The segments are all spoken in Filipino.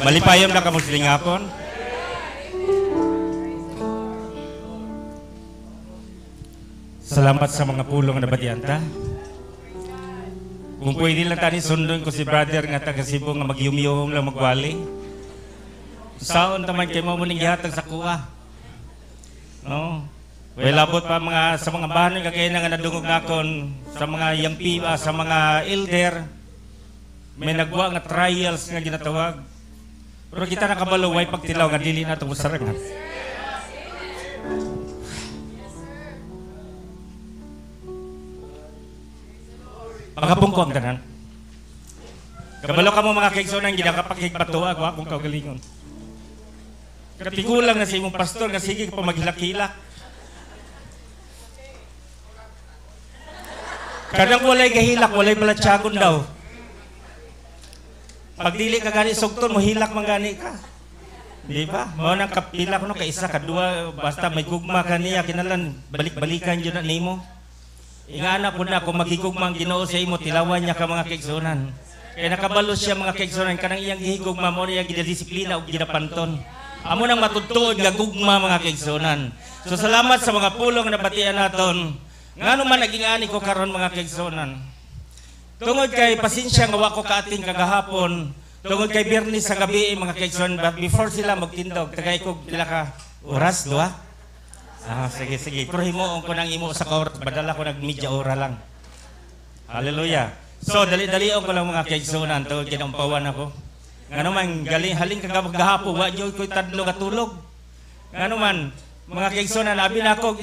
Malipayam na kamusling hapon. Salamat sa mga pulong na batianta. Kung pwede lang tani sundon ko si brother nga taga Cebu nga magyumiyong lang magwali. Saon taman kay mo muning gihatag sa kuha. No. Well, abot pa mga sa mga bahan kagaya nga nadungog nakon sa mga young people, sa mga elder. May nagwa nga trials nga ginatawag. Pero kita nakabalo way pagtilaw nga dili na ito sarangan. Pagkapungko ang tanan. Kabalo ka mo mga kaigsonan, ginakapaghigbatuag, wa kong kaugalingon. Katigulang na sa imong pastor, nga sige pa maghilak-hilak. Kadang walay gahilak, walay balatsagon daw. Pag dili ka gani sugton mo hilak man gani ka. Di ba? Mao nang kapila ko no kay isa kadua basta may gugma kaniya kinalan balik-balikan jud na nimo. Ingana po na kung magigugma ang Ginoo sa imo tilawan niya ka mga kaigsunan. Kaya nakabalo siya mga kaigsunan kanang iyang gihigugma mo niya gidisiplina ug ginapanton. Amo nang matudtuod nga gugma mga kaigsunan. So salamat sa mga pulong na batian naton. Ngano man naging ani ko karon mga kaigsunan. Tungod kay pasensya nga wa ko kaating kagahapon, tungod kay Biyernes sa gabi mga kaigsoon, but before sila magtindog, tagay ko pila ka oras, duha? Sige. Pero himuon ko nang imo sa oras, badala ko nag-media ora lang. Hallelujah. So, dali-dalion ko lang mga kaigsuonan, tungod kay naumpawan ako. Ngano man, haling kagahapon, wa dyo ko'y tadlo katulog. Ngano man, mga kaigsuonan, abi na ako,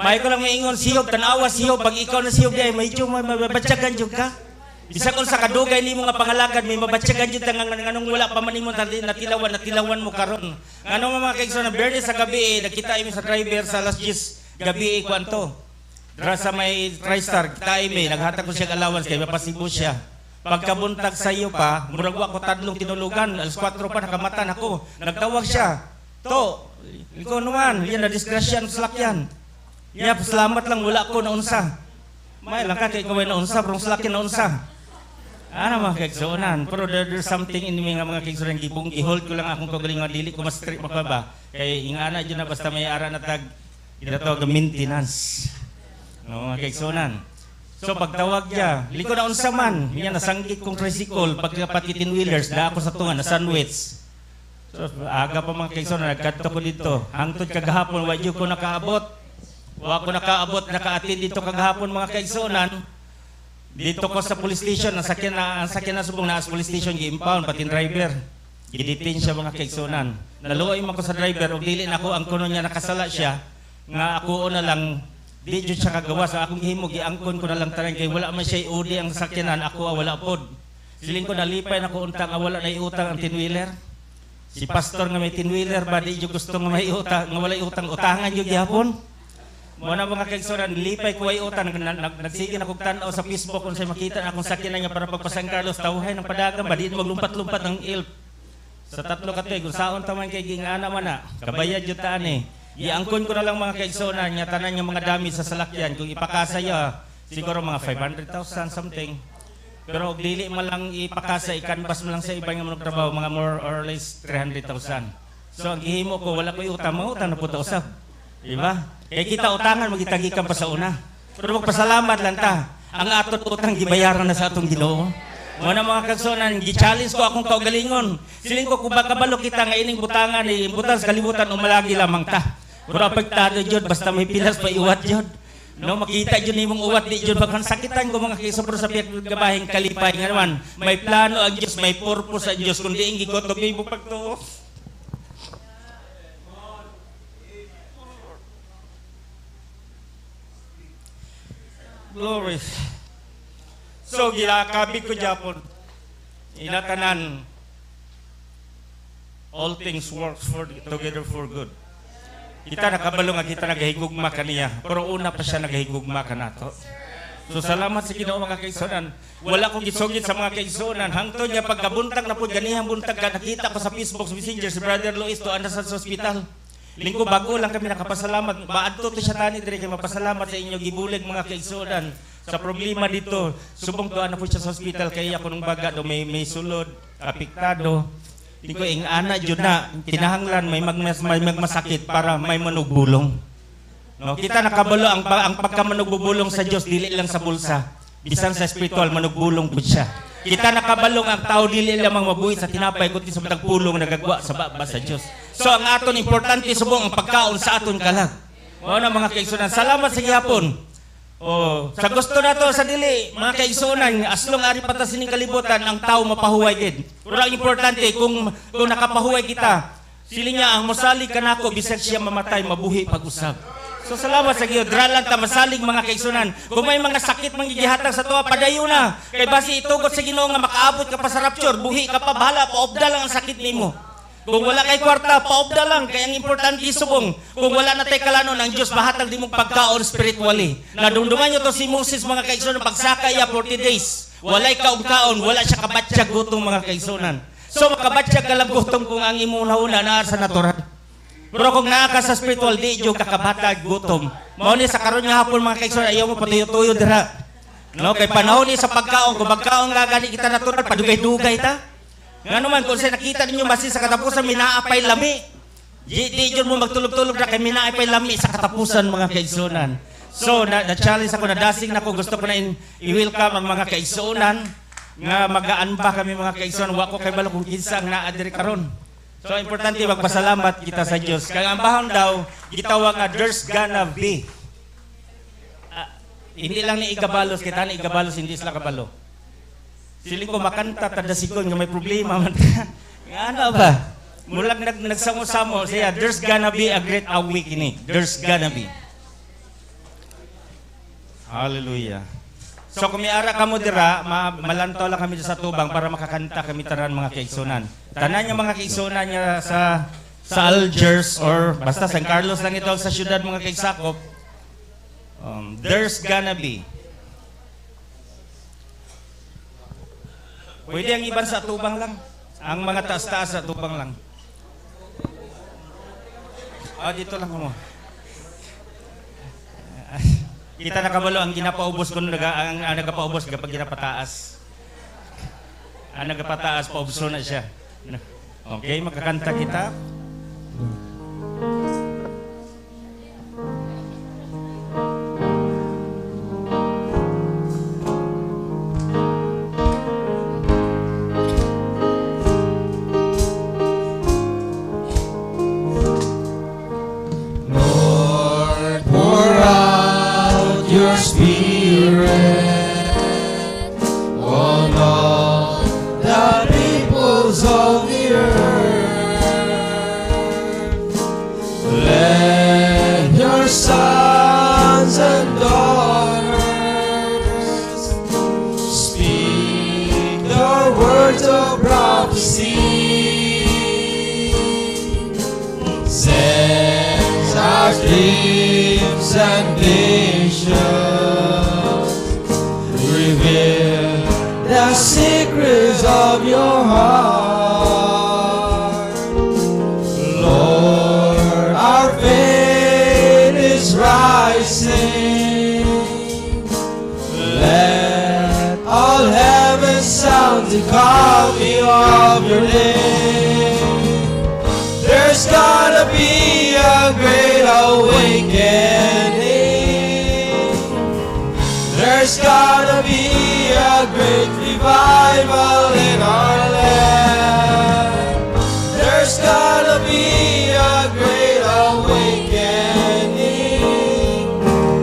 may ko lang maingon, siyog, tanawa siyog, pag ikaw na siyog, medyo mabatsagan dyan ka. Bisa kung sa kadugay nimo nga pangalagad may mabatsagan jud nganong wala pa man nimo natilawan mo karon. Ngano mga kaigsoon Biyernes sa gabi nakita imi sa driver sa alas 10 gabi kwanto. Dra sa may TriStar kita imi naghatag ko siya allowance kay mapasibo siya. Pagkabuntag sa iyo pa murag wa ko tadlong tinulugan alas 4 pa nakamatan ako. Nagtawag siya. To, ikaw naman, yan na disgrasya ng salakyan. Salamat lang wala ko na unsa. May lang ka kay kaway na unsa, pero salakyan na unsa. Ano mga kaigsuonan, pero there's something in mga kaigsuonan, i-hold ko lang akong kagalingan, dili ko mas strict makaba. Kaya ingana dyan na basta may ara na tag, ginatawag maintenance. No, mga kaigsuonan. So pagtawag niya, liko na unsa man, yan nasanggit kong tricycle, pagkapat 18-wheelers, da ako sa tunga, na sandwich. So aga pa mga kaigsuonan, nagkadto ko dito, hangtod kagahapon, wadyo ko nakaabot. Wa ko nakaabot, naka-attend dito kagahapon mga kaigsuonan. Dito ko sa police station, ang sakyan na subong na sa police station, gi-impound, pati driver. Gidetain siya mga kaigsuonan. Naluoy man ko sa driver, o dili na ako, ang kuno niya nakasala siya, nga ako na lang, di dyan siya kagawa sa akong himog, iangkon ko na lang tarang, kaya wala man siya iudi ang sakyanan, ako wala pod. Siling ko nalipay na ko untang, wala na iutang ang tinwheeler. Si pastor nga may tinwheeler ba, di dyan gusto nga may utang, nga wala iutang, utangan dyan gihapon. Muna mga kaigsuonan, lipay ko ay utan, nagsige na kong tanaw sa Facebook kung sa'yo makita na akong sakyanan niya para pagpa San Carlos, tawhay ng padagan ba, di maglumpat-lumpat ng ilp. Sa tatlo katoy, kung saan taman kay gingana man na, kabayad yun taan eh. Iangkon ko na lang mga kaigsuonan, niya tanan niya mga dami sa salakyan, kung ipakasa niya, siguro mga 500,000 something. Pero dili mo lang ipakasa, ikanbas mo lang sa ibang mga trabaho, mga more or less 300,000. So ang gihimo ko, wala ko utang, mga utang na po ito usap. Diba? Kaya kita utangan, magitagikan pa sa una. Pero magpasalamat lang ta. Ang atot utang, gibayaran na sa atong Ginoo. Muna mga kaigsuonan, gi-challenge ko akong kaugalingon. Siling ko kung bakabalo kita nga ining butangan, butas kalibutan, umalagi lamang ta. Pero apagtado jud, basta may pilas pa iwat jud. No, makita jud nimong uwat di jud bakan sakitan ko mga kaigsuonan sa piyat gabahing kalipay nga naman. May plano ang Dios, may purpose ang Dios kundi ingi ko to bibo pagtuo. Glory. So, gilakabig ko Japon. Inatanan, all things work together for good. Kita nakabalo nga kita nagahigugma kaniya, pero una pa siya nagahigugma ka nato. So, salamat sa Ginoo mga kaigsuonan. Wala kong gisugid sa mga kaigsuonan. Hangtod niya pagkabuntag na po, ganihang buntag ka, nakita ko sa Facebook Messenger si Brother Luis to anda sa hospital. Linggo bago lang kami nakapasalamat. Maadto to siya tani dire kay mapasalamat sa inyo gibulig mga kaigsuonan. Sa problema dito, subong tuan na po siya sa hospital kaya ako nung baga do may sulod, apektado. Di ko ing ana jud na kinahanglan may magmasakit para may manugbulong. No, kita nakabalo ang pagkamanugbulong sa Dios dili lang sa bulsa. Bisan sa spiritual manugbulong pud siya. Kita nakabalong ang tao dili lamang mabuhi sa tinapay kundi sa matag pulong nagagwa sa baba sa Dios. So ang aton importante subong ang pagkaon sa aton kalag. Mao na mga kaigsunan. Salamat sa gihapon. Oh, sa gusto nato sa dili, mga kaigsunan, aslong ari pa ta sining kalibutan ang tao mapahuway gid. Pero ang importante kung nakapahuway kita, sili niya ang mosalig kanako bisag siya mamatay mabuhi pag-usab. So salamat sa Giyo, dralan ta masalig mga kaigsunan. Kung may mga sakit mangigihatag sa tuwa padayon na. Kay basi itugot sa Ginoo nga makaabot ka pa sa rapture, buhi ka pa bahala, paobda lang ang sakit nimo. Kung wala kay kwarta, paobda lang. Kaya ang importante subong, kung wala na tay kalanon, ang Diyos bahatag di mong pagkaon spiritually. Nadumduman nyo to si Moses mga kaigsunan, pagsaka iya 40 days. Walay kaon, wala siya kabatsyag gutong mga kaigsunan. So makabatsyag ka lang gutong kung ang imunahuna na sa natural. Pero kung naa ka sa spiritual, di yung kakabatag gutom. Mao ni sa karon nga hapon mga kaigsunan, ayaw mo patuyo-tuyo dira. No, kay panahon ni sa pagkaon, kung pagkaon nga gani kita natural, padugay-dugay ta. Nga naman, kung sa nakita ninyo masin sa katapusan, minaapay lami. Di yun mo magtulog-tulog na kay minaapay lami sa katapusan mga kaigsunan. So, na-challenge ako, nadasing na ko, gusto ko na i-welcome ang mga kaigsunan nga magaan ba kami mga kaigsunan. Wako kay balo kung kinsa ang naadiri karon. So, importante magpasalamat kita sa Diyos. Kaya ang bahon daw, gitawag nga, there's gonna be. Hindi lang ni Igabalos, kita ni Igabalos, hindi sila kabalo. Siling ko makanta tadasikon nga may problema man. Ano ba? Mulag nagsamo-samo siya, there's gonna be a great awakening. There's gonna be. Hallelujah. So kung may ara ka mo dira, malantaw lang kami sa tubang para makakanta kami tanan mga kaigsunan. Tanan niya mga kaigsunan niya sa Algiers or basta San Carlos lang ito sa syudad mga kaigsakop. There's gonna be. Pwede ang iban sa tubang lang. Ang mga taas-taas sa tubang lang. Dito lang mo. Kita nakabalo ang ginapaubos ko ang nagapaubos kapag ginapataas. Ang nagapataas, paubso na siya. Okay, magkakanta kita. Dreams and visions reveal the secrets of your heart. Lord, our faith is rising. Let all heaven sound to call me of your name. There's gotta be a great awakening. There's gotta be a great revival in our land. There's gotta be a great awakening.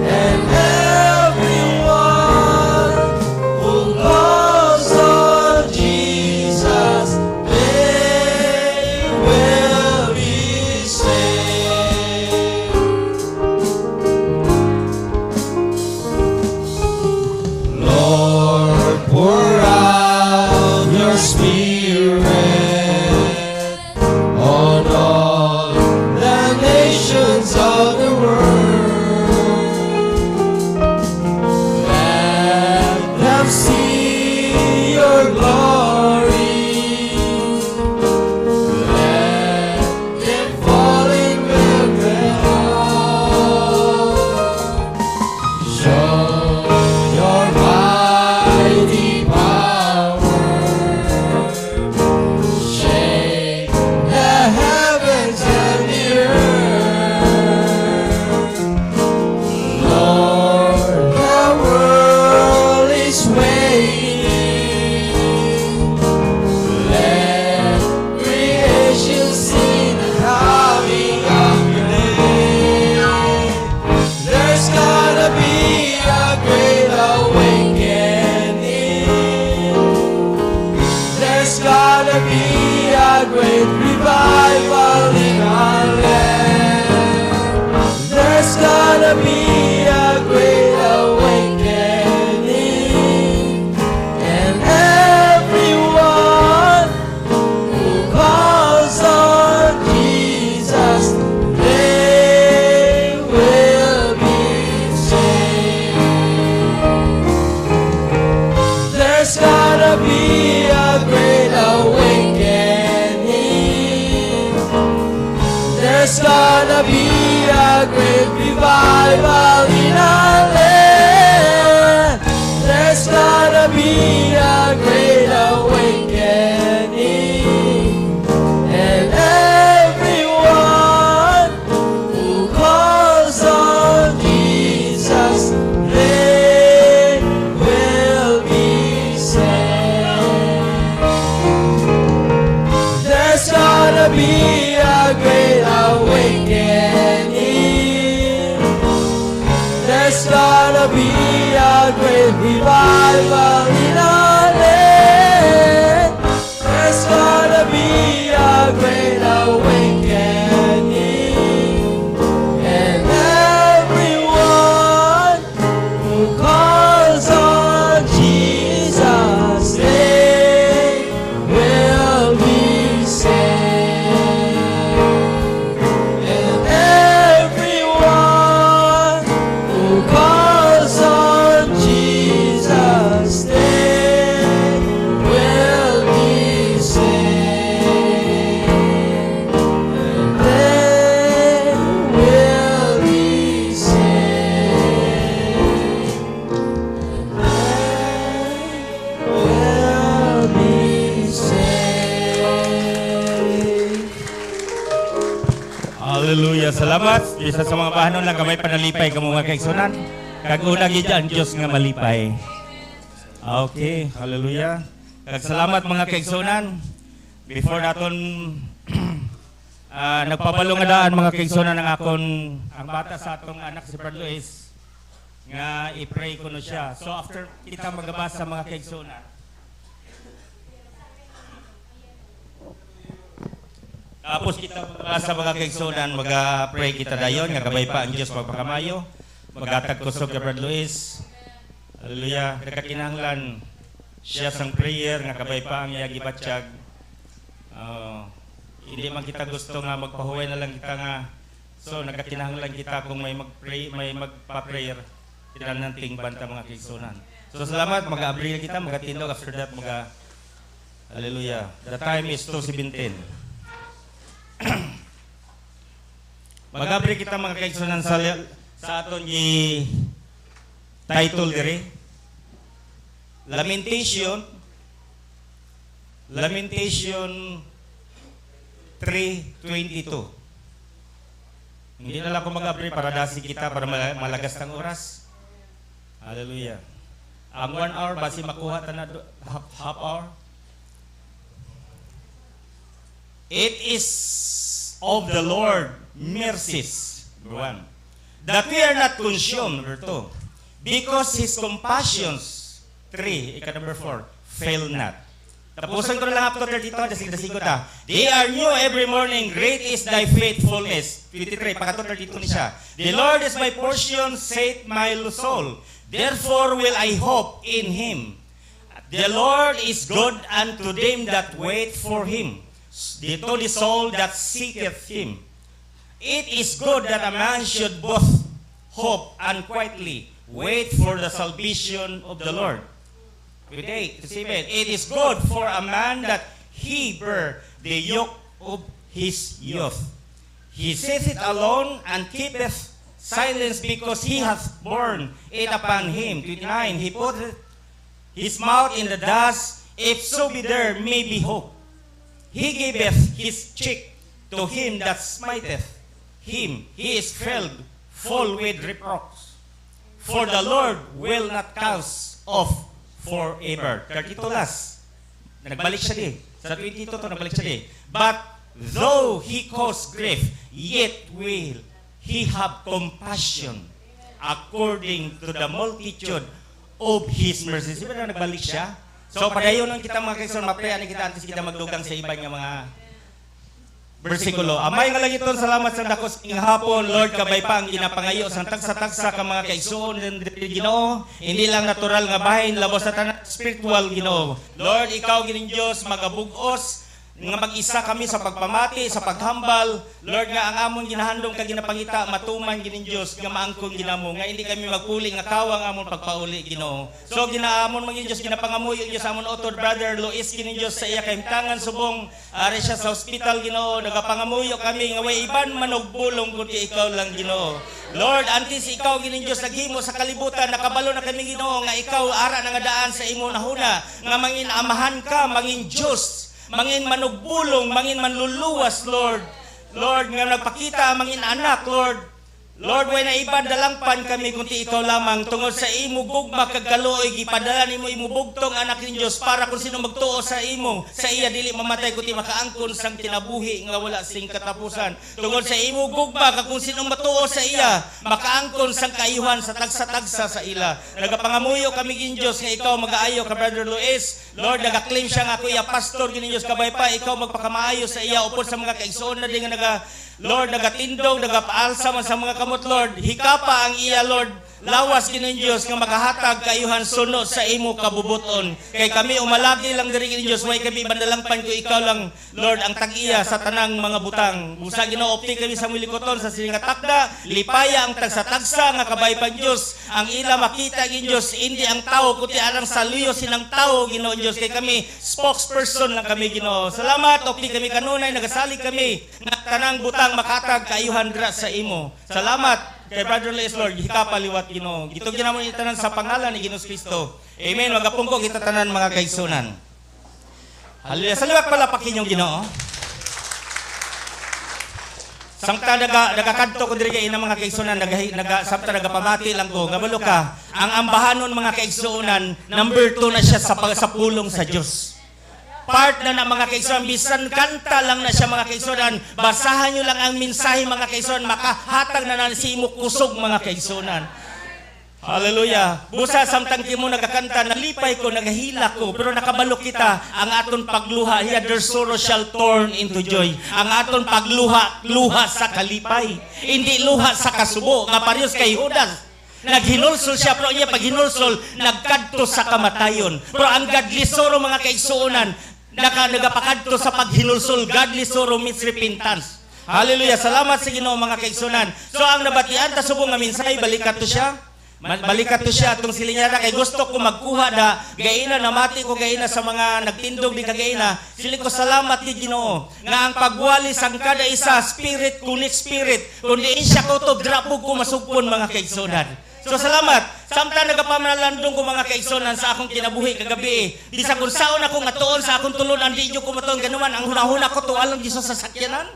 And everyone who calls on Jesus, they will be saved. Lord, pour out your Spirit on all the nations of the world. Let them see your glory. Let them fall in love. Show your mighty power. gonna be a great revival in our land. There's gonna be a great awakening, and everyone who calls on Jesus, they will be saved. There's gonna be a great awakening. There's gonna be a great revival in our land. There's gonna be a great awakening, and everyone who calls on Jesus, they will be saved. There's gonna be a great awakening. There's gonna be a great revival in our land. There's gonna be a great awakening, and everyone who calls on Jesus, they will be saved. And everyone who calls on Jesus, they will be saved. And they will be saved. And they will be saved. Hallelujah. Salamat. Isa sa mga bahanon lang kamay panalipay kamo mga kaigsunan. Kag una gid ang Dios nga malipay. Okay, hallelujah. Kag salamat mga kaigsunan. Before naton nagpabalo nga daan mga kaigsunan ang ang bata sa atong anak si Brad Luis nga i-pray ko no siya. So after kita magabasa mga kaigsunan, tapos kita magbasa mga kaigsunan, mag-pray kita dayon, nga gabay pa ang Diyos magpakamayo, magatag kusog ka Brad Luis. Hallelujah. Nakakinahanglan siya sang prayer, nga gabay pa ang iyagi batsyag. Hindi man kita gusto nga magpahuway na lang kita nga. So nakakinahanglan kita kung may mag-pray, may magpa-prayer, tinananting banta mga kaigsunan. So salamat, mag-abril kita, magatindog after that, hallelujah. The time is 2:17. Magabri kita mga kaigsunan sa aton gi title diri. Lamentation 3:22. Hindi na lang ako mag-abri para dasi kita para malagas ng oras. Hallelujah. Ang 1 hour basi makuha ta na half hour. It is of the Lord mercies, number 1, that we are not consumed, number 2, because His compassions, 3, number 4, fail not. Tapusan ko na lang up to 32, dasig-dasigo ta. They are new every morning, great is thy faithfulness. 23, pakato 32 ni siya. The Lord is my portion, saith my soul. Therefore will I hope in Him. The Lord is good unto them that wait for Him, to the soul that seeketh Him. It is good that a man should both hope and quietly wait for the salvation of the Lord. 28, 7. It is good for a man that he bear the yoke of his youth. He sitteth alone and keepeth silence because he hath borne it upon him. 29. He putteth his mouth in the dust, if so be there may be hope. He giveth his cheek to him that smiteth him. He is filled full with reproach. For the Lord will not cast off forever. 32 last. Nagbalik siya di. Sa 22 to nagbalik siya di. But though he cause grief, yet will he have compassion according to the multitude of his mercies. Di ba na nagbalik siya? So padayon lang kita mga kaigsoon, maprayan kita antes kita magdugang sa iba nga mga bersikulo. Amay nga lang iton, salamat sa dakos ing hapon, Lord, kabay pa ang ginapangayo sa tagsa-tagsa ka mga kaigsoon Ginoo, hindi lang natural nga bahin labos sa tanan spiritual Ginoo. Lord, ikaw gining Dios magabug-os nga mag-isa kami sa pagpamati, sa paghambal. Lord, nga ang amon ginahandom ka ginapangita matuman gining Dios nga maangkon ginamo nga hindi kami magpuli nga kawang amon pagpauli Ginoo. So ginaamon man Dios ginapangamuyo Dios amon otod brother Luis gining Dios sa iya kahimtangan subong ari siya sa ospital Ginoo, nagapangamuyo kami nga way iban manugbulong kundi ikaw lang Ginoo. Lord, antes ikaw gining Dios naghimo sa kalibutan, nakabalo na kami Ginoo nga ikaw ara na nga daan sa imo nahuna nga mangin amahan ka, mangin Dios, mangin manugbulong, mangin manluluwas, Lord. Lord, nga nagpakita mangin anak, Lord. Lord, way na iban dalangpan kami kunti ikaw lamang tungod sa imo gugma kag kaluoy gipadala nimo imo bugtong anak ni Dios para kung sino magtuo sa imo sa iya dili mamatay kundi makaangkon sang kinabuhi nga wala sing katapusan. Tungod sa imo gugma kag kung sino matuo sa iya makaangkon sang kaayuhan sa tagsa-tagsa sa ila. Nagapangamuyo kami gin Dios nga ikaw magaayo ka brother Luis. Lord, nagaklaim siya nga ako iya pastor gin Dios kabay pa ikaw magpakamaayo sa iya upod sa mga kaigsoon na di nga Lord, nagatindog, nagapaalsa man sa mga kamot, Lord. Hikapa ang iya, Lord. Lawas gining Dios nga makahatag kayuhan suno sa imo kabubuton. Kay kami umalagi lang diri gining Dios, way kami bandalangpan ko ikaw lang, Lord, ang tag-iya sa tanang mga butang. Busa ginoopti kami sa milikoton sa sining takda, lipaya ang tagsa-tagsa nga kabay pa Dios. Ang ila makita gining Dios, hindi ang tao kundi arang saluyo sinang tao Ginoo Dios. Kay kami spokesperson lang kami Ginoo. Salamat opti kami kanunay nagasalig kami nga tanang butang makatag kayuhan dira sa imo. Salamat kay Brother Les, Lord, hikapaliwat Ginoo. Gito ginamon itanan sa pangalan ni Ginoong Kristo. Amen. Magapungko kita tanan mga kaigsunan. Hallelujah. Sa liwat pala pakinyong Ginoo. Samta nagakadto ko diri kay ina mga kaigsunan, samta nagapamati lang ko. Kabalo ka, ang ambahanon mga kaigsunan, number 2 na siya sa pulong sa Dios. Part na mga kaigsunan, bisan kanta lang na siya mga kaigsunan, basahan nyo lang ang mensahe mga kaigsunan, makahatag na si imo kusog mga kaigsunan. Hallelujah. Busa samtang kimo nagakanta, nalipay ko, nagahila ko, pero nakabalo kita, ang aton pagluha, yeah, their sorrow shall turn into joy. Ang aton pagluha, luha sa kalipay, hindi luha sa kasubo, nga parehas kay Judas. Naghinulsol siya, pero niya pag hinulsol, nagkadto sa kamatayon. Pero ang godly sorrow mga kaigsunan, nagapakadto sa paghinulsol. Godly sorrow means repentance. Hallelujah. Salamat sa Ginoo mga kaigsunan. So ang nabatian ta subong nga mensahe, balikat to siya. Balikat to siya atong silinyara kay gusto ko magkuha da gaina namati ko gaina sa mga nagtindog di kagaina. Sili ko salamat di Ginoo nga ang pagwali sang kada isa spirit kunit spirit kundi siya ko to drapog ko masugpon mga kaigsunan. So salamat. Samtang nagapamanalandong ko mga kaigsonan sa akong kinabuhi kagabi. Di sa kung saon ako ngatuon sa akong tulunan, di ko matuon ganuman. Ang hunahuna ko tuwalang Diyos sa sakyanan.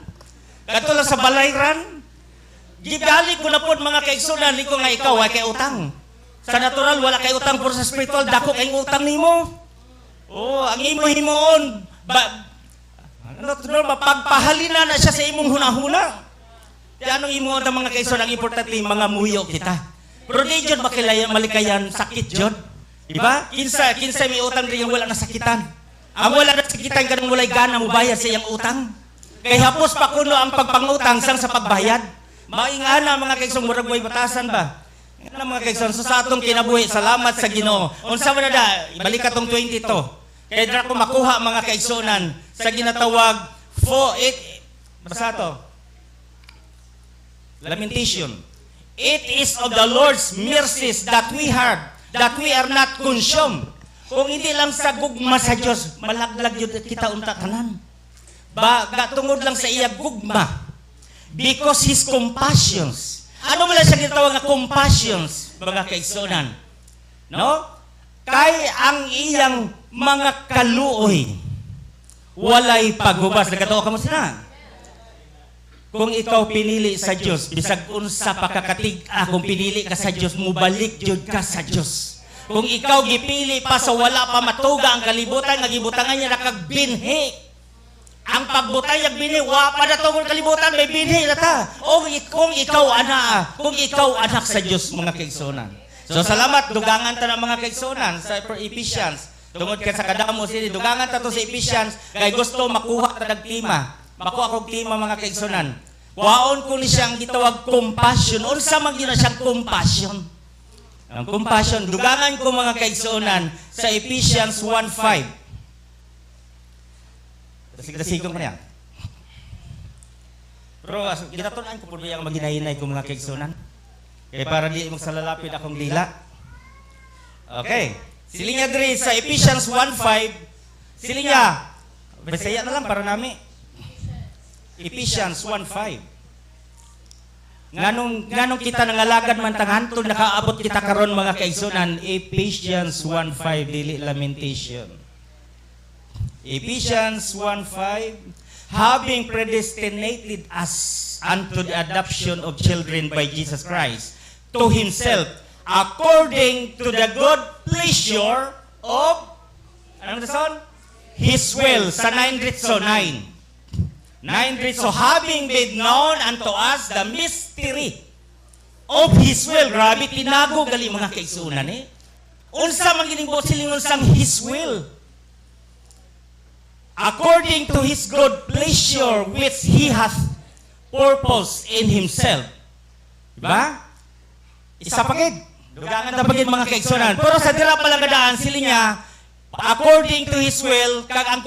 Katulad sa balayran. Gibalik ko na po mga kaigsonan, di ko nga ikaw ay kay utang. Sa natural, wala kay utang, pero sa spiritual, dako kay utang nimo. Oh, ang imo himoon. Pagpahalina na siya sa imong hunahuna. Di anong imo ang mga kaigsonan, ang importante, mga muyo kita. Pero di dyan malikayan sakit dyan. Diba? Kinsa may utang rin yung wala na sakitan. Ang wala na sakitan, ganang wala'y gana mo bayad sa iyang utang. Kaya hapos pa kuno ang pagpangutang sang sa pagbayad. Maingana mga kaigsoon, murag way batasan ba? Ingana mga kaigsoon, so sa atong kinabuhi, salamat sa Ginoo. Unsa man na ibalik atong 22. Kaya dra ko makuha mga kaigsunan sa ginatawag basta to. Lamentation. It is of the Lord's mercies that we are not consumed. Kung hindi lang sa gugma sa Diyos, malaglag yun kita unta tanan. Tungod lang sa iya gugma. Because His compassions. Ano mo lang siya ginatawag na compassions, mga kaigsunan? No? Kay ang iyang mga kaluoy, walay paghubas. Nagatawa ka mo sila. Kung ikaw pinili sa Diyos, bisag unsa pakakatig kung pinili ka sa Diyos, mubalik jud ka sa Diyos. Kung ikaw gipili pa sa wala pa matuga ang kalibutan, nga gibutangan niya nakagbinhi. Ang pagbutayag binhi, wa pa na tungkol kalibutan, may binhi na ta. O kung ikaw anak sa Diyos, mga kaigsunan. So salamat, dugangan ta ng mga kaigsunan sa Ephesians. Tungod ka sa kadamo sini dugangan ta to sa Ephesians kay gusto makuha ta dag tima. Makuha kog tima mga kaigsunan. Waon ko ni siyang gitawag compassion. Unsa man gyud siyang compassion? Ang compassion dugangan ko mga kaigsunan sa Ephesians 1:5. Sigdasigong ko niya. Pero ginatunan ko po yung maghinay-hinay ko mga kaigsunan. Kaya para di mong salalapid akong dila. Okay. Silinya diri sa Ephesians 1:5. Silinya. Bisaya na lang para nami. Ephesians 1:5. Nganong kita nangalagad man tanghantod nakaabot kita karon mga kaigsunan. Ephesians 1:5 dili lamentation. Ephesians 1:5, having predestinated us unto the adoption of children by Jesus Christ to Himself, according to the good pleasure of, anong nason? His will, sa 9 ritso, 9. 9 ritso, having made known unto us the mystery of His will. Grabe, tinago gali mga kaigsunan eh. Unsa man gining silingon sang His will. According to His good pleasure which He hath purpose in Himself. Diba? Isa pagid. Dugangan na pagid mga kaigsunan. Pero sa dira palang gadaan, sila niya, according to His will, kag ang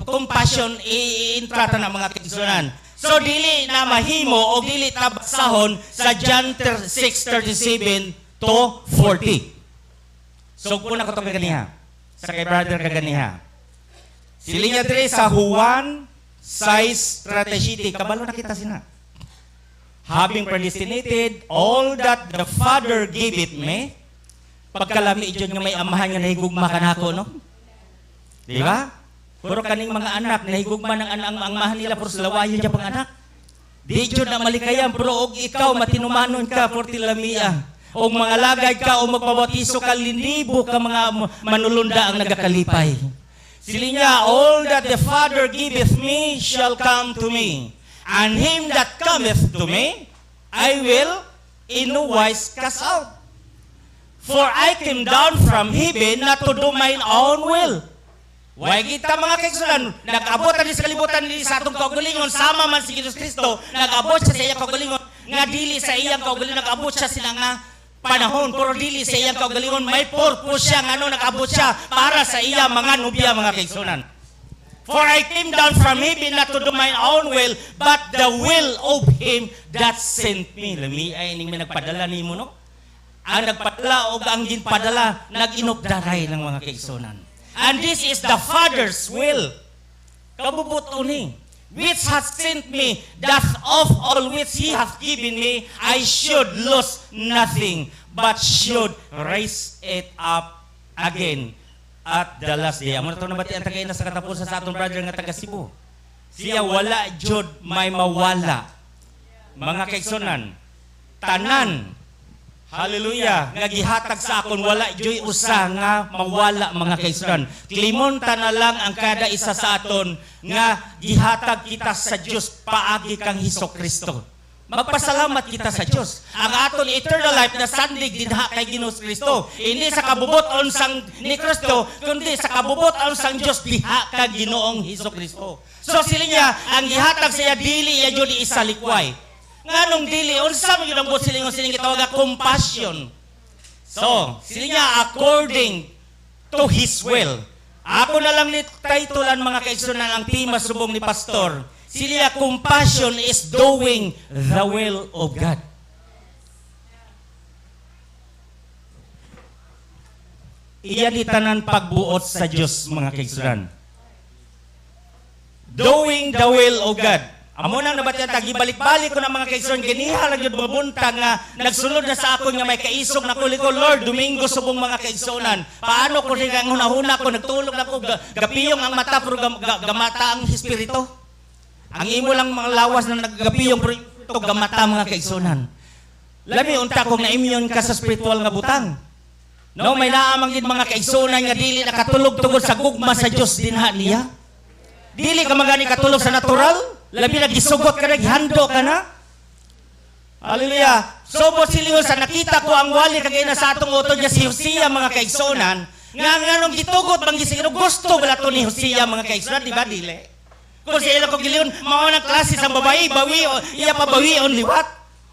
compassion, iintrata na mga kaigsunan. So, dili na mahimo o dili tabasahon sa John 6:37 to 40. So, kuna ko ito kaganiha. Sa kay brother kaganiha. Sila niya diri sa Juan 6 strategy. Kabalo na kita sina. Having predestinated all that the Father gave it me, pagkalami idyon nga may amahan nga nahigugma kanako, no? Di ba? Puro kaning mga anak nahigugma ng ang amahan nila puro lawayon niya pang anak. Di idyon na malikayam, pero og ikaw matinumanon ka for tilamiya. Og mga lagay ka o magpabatiso ka linibo ka mga manulunda ang nagakalipay. Sila niya, all that the Father giveth me shall come to me. And him that cometh to me, I will in no wise cast out. For I came down from heaven not to do mine own will. Why kita mga kaigsunan, nag-abot ani sa kalibutan dili sa atong kaugalingon, sama man si Jesus Kristo, nag-abot siya sa iyang kaugalingon, nga dili sa iyang kaugalingon, nag-abot siya sila nga panahon, pero dili sa iyang kaugalingon, may purpose siya, nga nag-abot siya para sa iya mga nubya mga kaigsunan. For I came down from heaven not to do mine own will, but the will of Him that sent me. Lami ay ning nagpadala nimo, no? Ang nagpadala o ang ginpadala, nag-inupdaray ng mga kaigsunan. And this is the Father's will. Kabubuto ni, which hath sent me, that of all which He hath given me, I should lose nothing, but should raise it up again at the last day. Amo na ito nabati ang tagay na sa katapusan sa atong brother nga taga Cebu. Siya wala jud may mawala. Mga kaigsunan, tanan, hallelujah, nga gihatag sa akon, wala jud usa nga mawala mga kaigsunan. Klimonta na lang ang kada isa sa aton nga gihatag kita sa Dios paagi kang Hesukristo. Magpasalamat kita sa Diyos. Ang aton eternal life na sandig dinha kay Ginoong Kristo. Hindi sa kabubuton sang ni Kristo, kundi sa kabubuton sang Diyos diha kay Ginoong Hesukristo. So sila niya, ang gihatag sa iya dili iya jud isalikway. Nganong dili unsa man gyud ang silingon siling gitawag compassion. So, sila niya according to His will. Ako na lang ni titulan mga kaigsunan ang tema subong ni pastor. Sila compassion is doing the will of God. Iyan itanan pagbuot sa Diyos mga kaigsunan. Doing the will of God. Amo nang nabatian tagi balik-balik ko na mga kaigsunan, ganiha lang yun mabuntag nga nagsulod na sa akon nga may kaisog na kulit ko, Lord, Domingo subong mga kaigsunan. Paano ko rin ang hunahuna ko, nagtulog na ko, gapiyong ang mata, pero gamata ang espiritu. Ang imo lang mga lawas na naggapiyong proyekto gamata mga kaigsunan. Labi unta kung na-immune ka sa spiritual nga butang. No, may naamang din mga kaigsunan nga dili nakatulog tungod sa gugma sa Dios dinha niya. Dili ka magani katulog sa natural, labi na gisugot ka na, gihando ka na. Hallelujah. So bo silingon sa nakita ko ang wali kagay na sa atong utod nga si Hosea mga kaigsunan, Nga nung gitugot bang gising gusto bala to ni Hosea mga kaigsunan, di ba dili? Kung sila ko giliyon, mao nang klase sa babae, bawi o iya pa bawion liwat.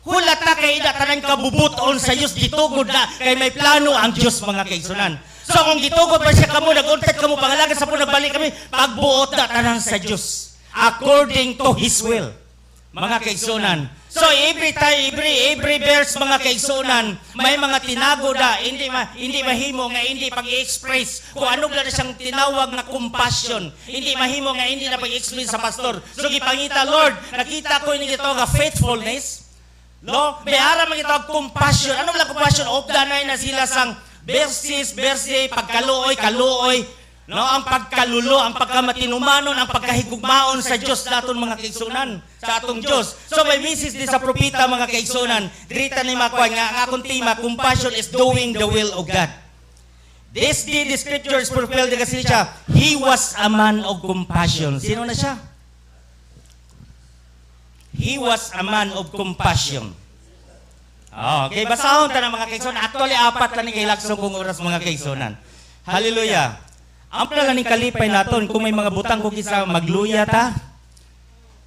Hulata kay ida tanan kabubuton sa Dios gitugod na kay may plano ang Dios mga kaigsunan. So kung gitugod pa siya kamo naguntat kamo pangalaga sa nagbalik kami pagbuot na tanan sa Dios according to His will. Mga kaigsunan. So every time, every verse mga kaigsunan, may mga tinago na hindi mahimo nga hindi pag-i-express kung ano na siyang tinawag na compassion. Hindi mahimo nga hindi na pag-i-explain sa pastor. So gipangita, Lord, nakita ko ini gito nga faithfulness. No, behara man gito compassion. Ano lang compassion? Ogdanay na sila sang verse, kaluoy. No, ang pagkalulo, ang pagkamatinumanon, ang pagkahigugmaon sa Dios naton mga kaigsunan, sa atong Dios. So may message din sa propeta mga kaigsunan. Dirita ni makuha nga akong tema, compassion is doing the will of God. This day the scripture is fulfilled kasi siya, he was a man of compassion. Sino na siya? He was a man of compassion. Okay, basahon ta na mga kaigsunan. Actually, 4 lang ni kay laksong kung oras mga kaigsunan. Hallelujah. Ang pala ning kalipay naton kung may mga butang ko kisa magluya ta.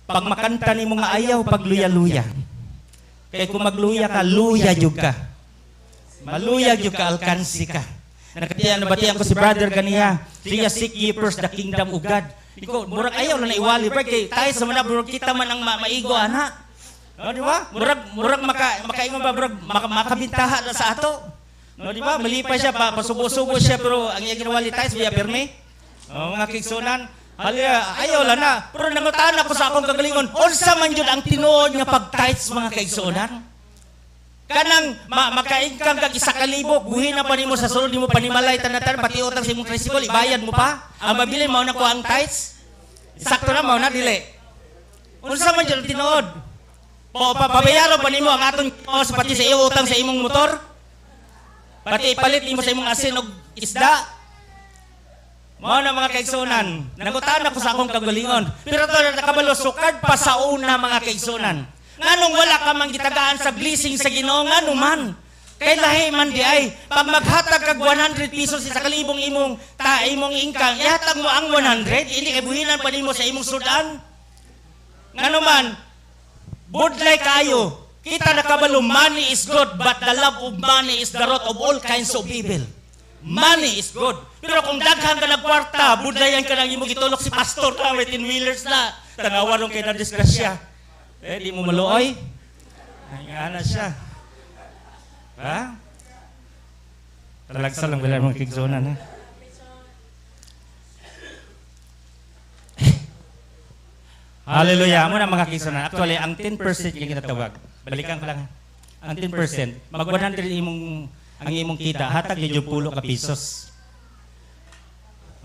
Pag makanta ni mga ayaw pagluya-luya. Kay kung magluya ka, luya jud ka. Maluya jud ka, alkansi ka. Nakatiyan na batiyan ko si brother ganiya. Siya seek ye first the kingdom of God. Iko murag ayaw na iwali bro kay tayo sa mana bro kita man ang maigo ana. No, di ba? Murag makaingon ba bro makabintaha na sa ato. No, di ba? Malipay siya, pasubo-subo siya, pero ang iyang ginawali tayo, siya pirme. Mga kaigsunan, ayaw lang na. Pero nangutaan ako sa akong kagalingon, unsa man yun ang tinuod nga pag-tights mga kaigsunan? Kanang makaingkang kag 1,000, buhin na pa nimo sa sulod nimo panimalay tanatan pati utang sa imong tricycle, ibayad mo pa. Ang mabili mao na ko ang tights. Sakto na mao na dili. Unsa man yun ang tinuod? Pabayaran pa nimo ang atong sa pati sa iyo utang sa imong motor? Pati ipalit mo sa imong asin og isda. Mao na mga kaigsunan. Nangutan ako sa akong kagalingon. Pero to nakabalo sukad pa sa una mga kaigsunan. Nganong wala ka man gitagaan sa blessing sa Ginoo nganuman. Kay lahi man di ay pag maghatag kag 100 pesos sa kalibong imong ingkang, ihatag mo ang 100, hindi kay buhinan pa nimo sa imong sudan. Nganuman budlay kayo. Kita nakabalo, money is good, but the love of money is the root of all kinds of evil. Money is good. Pero kung daghan ka ng kwarta, budlayan ka nang imong gitulok si pastor na, may 10-wheelers na, tanawan nung kay na disgrasya. Di mo maluoy? Ay, nga na siya. Ha? Talagsa lang wala mga kigzonan, ha? Hallelujah. Amo na mga kigzonan. Actually, ang 10% yung kinatawag. Balikan ko lang. Ang 10%, mag 100 ang imong kita, hatag yung 10 ka pesos.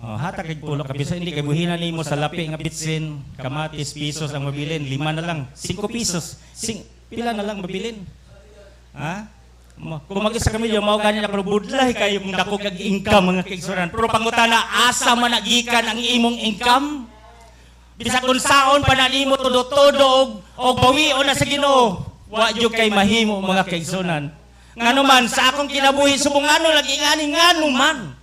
Hatag yung 10 ka pesos. Hindi kay buhinan nimo sa lapi nga bitsin, kamatis, pesos ang mabilin. 5 na lang. 5 pesos. Pila na lang mabilin. Ha? Kung mag-isa kami yung mga ganyan ako, budlay kayo kung dako kag income mga kaigsunan. Pero pangutana, asa man nagikan ang imong income? Bisa kung saon pa na nimo todo-todo og bawion na sa Ginoo. Wa jud kay mahimo mga kaigsunan. Nganuman sa akong kinabuhi subong ngano lagi nganuman.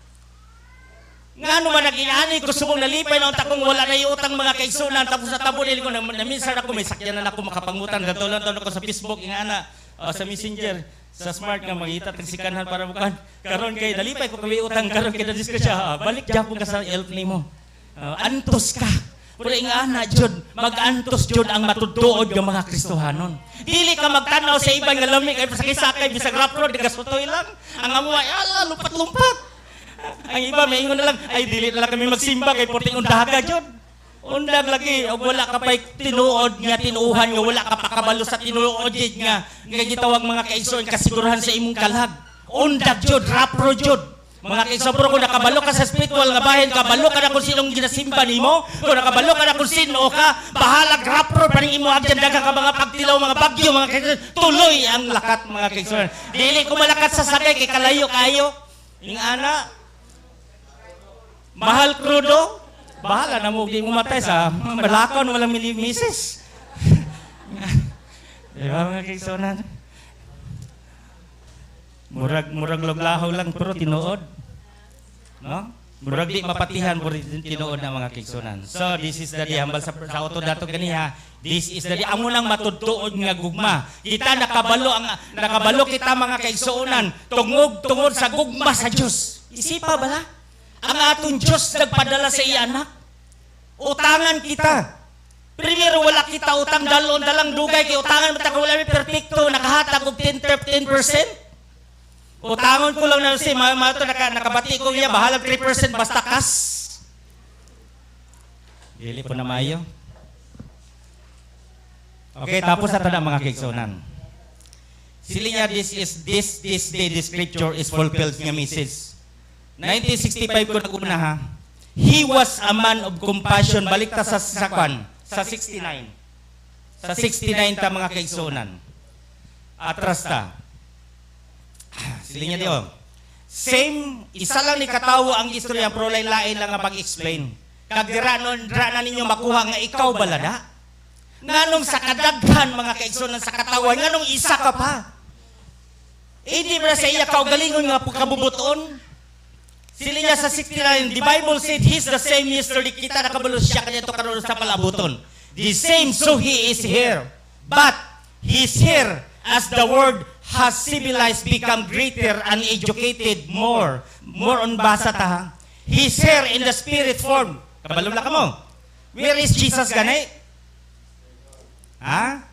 Nganuman nagingani ko subong nalipay na takong wala na utang mga kaigsunan tapos sa tabo dili ko na minsan ako may sakyan na ako makapangutan gatulan taon ako sa Facebook ingana sa Messenger sa smart nga mangita tag sikanhan para bukan karon kay nalipay ko kay utang karon kay na-discuss balik gyapon ka sa help nimo. Antos ka. Pero ingana jud mag-antos jud ang matutuod yung mga Kristohanon. Dili ka magtanaw sa ibang nga lami kay sakay bisag rap road gasutoy lang. Ang amuay ala lumpat-lumpat. Ang iba may ingon na lang ay dili na lang kami magsimba kay puting undaga jud. Undag lagi og wala ka pay tinuod nga tinuuhan nga wala ka pakabalo sa tinuod nga gitawag mga kaigsoon kasigurahan sa imong kalag. Undag jud rap road jud. Mga kaigsobro, kung nakabalo ka sa spiritual nga bahin, kabalo ka na kung sinong ginasimba nimo, kung nakabalo ka na kung sino ka, bahalag rapro, paning imo agyan dagang ka mga pagtilaw, mga bagyo, mga kaigsobro, tuloy ang lakat mga kaigsobro. Dili ko malakat sa sakay, kay kalayo kayo. Yung ana, mahal krudo, bahala na mo, di mo matay sa malakaw na walang misis. Diba mga kaigsobro? Murag loglahaw lang pero tinuod. No? Murag di mapatihan po rin tinuod ng mga kaigsunan. So, this is the day, hambal sa auto dato ganiha, this is the day, ang unang matudtuod nga gugma. Kita nakabalo kita mga kaigsunan, tungod sa gugma sa Diyos. Isipa bala? Ang atong Diyos nagpadala sa iya anak. Utangan kita. Primero, wala kita utang dalon, dalang dugay, kay utangan matag wala may perfecto, nakahatag og 10%. Utangon ko lang na si mga ito, nakabati ko niya, bahalag 3% basta kas. Dili po na mayo. Okay, tapos na tada mga kaigsunan. Sili niya, this day, this scripture is fulfilled nga message. 1965 ko nag-una ha. He was a man of compassion. Balik ta sa sakwan, sa 69. Sa 69 ta mga kaigsunan. Atras ta. Sili niya diyo. Same, isa lang ni katawo ang istorya, pero lain-lain lang nga pag-explain. Kagdira na ninyo makuha nga ikaw balada. Nganong sa kadaghan mga kaigsunan sa katawan, nganong isa ka pa. Hindi ba sa iya kaw galingon nga kabubuton? Sili niya sa 69, the Bible said he's the same yesterday. Kita nakabalo siya kanito karon sa palabuton. The same, so he is here. But he's here as the word has civilized, become greater, and educated more on basa ta. He's here in the spirit form. Kabalo la ka mo. Where is Jesus gani? Ha?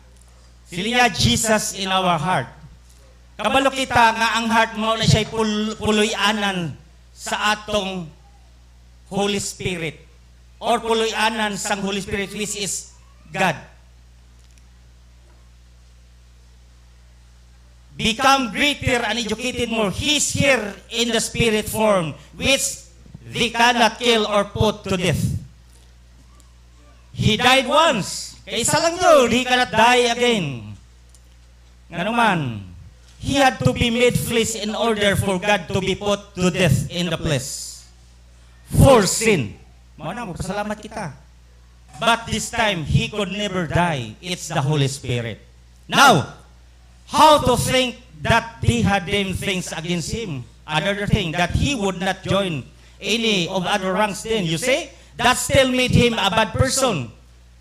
Sili niya, Jesus in our heart. Kabalo kita nga ang heart mo na siya'y puloy-anan sa atong Holy Spirit. Or puloy-anan sang Holy Spirit, which is God. Become greater and educated more. He's here in the spirit form, which they cannot kill or put to death. He died once. Kaya isa lang yun, he cannot die again. Nga naman, he had to be made flesh in order for God to be put to death in the flesh. For sin. Mauna mo, pasalamat kita. But this time, he could never die. It's the Holy Spirit. Now, how to think that they had them things against him? Another thing, that he would not join any of other ranks then. You see? That still made him a bad person.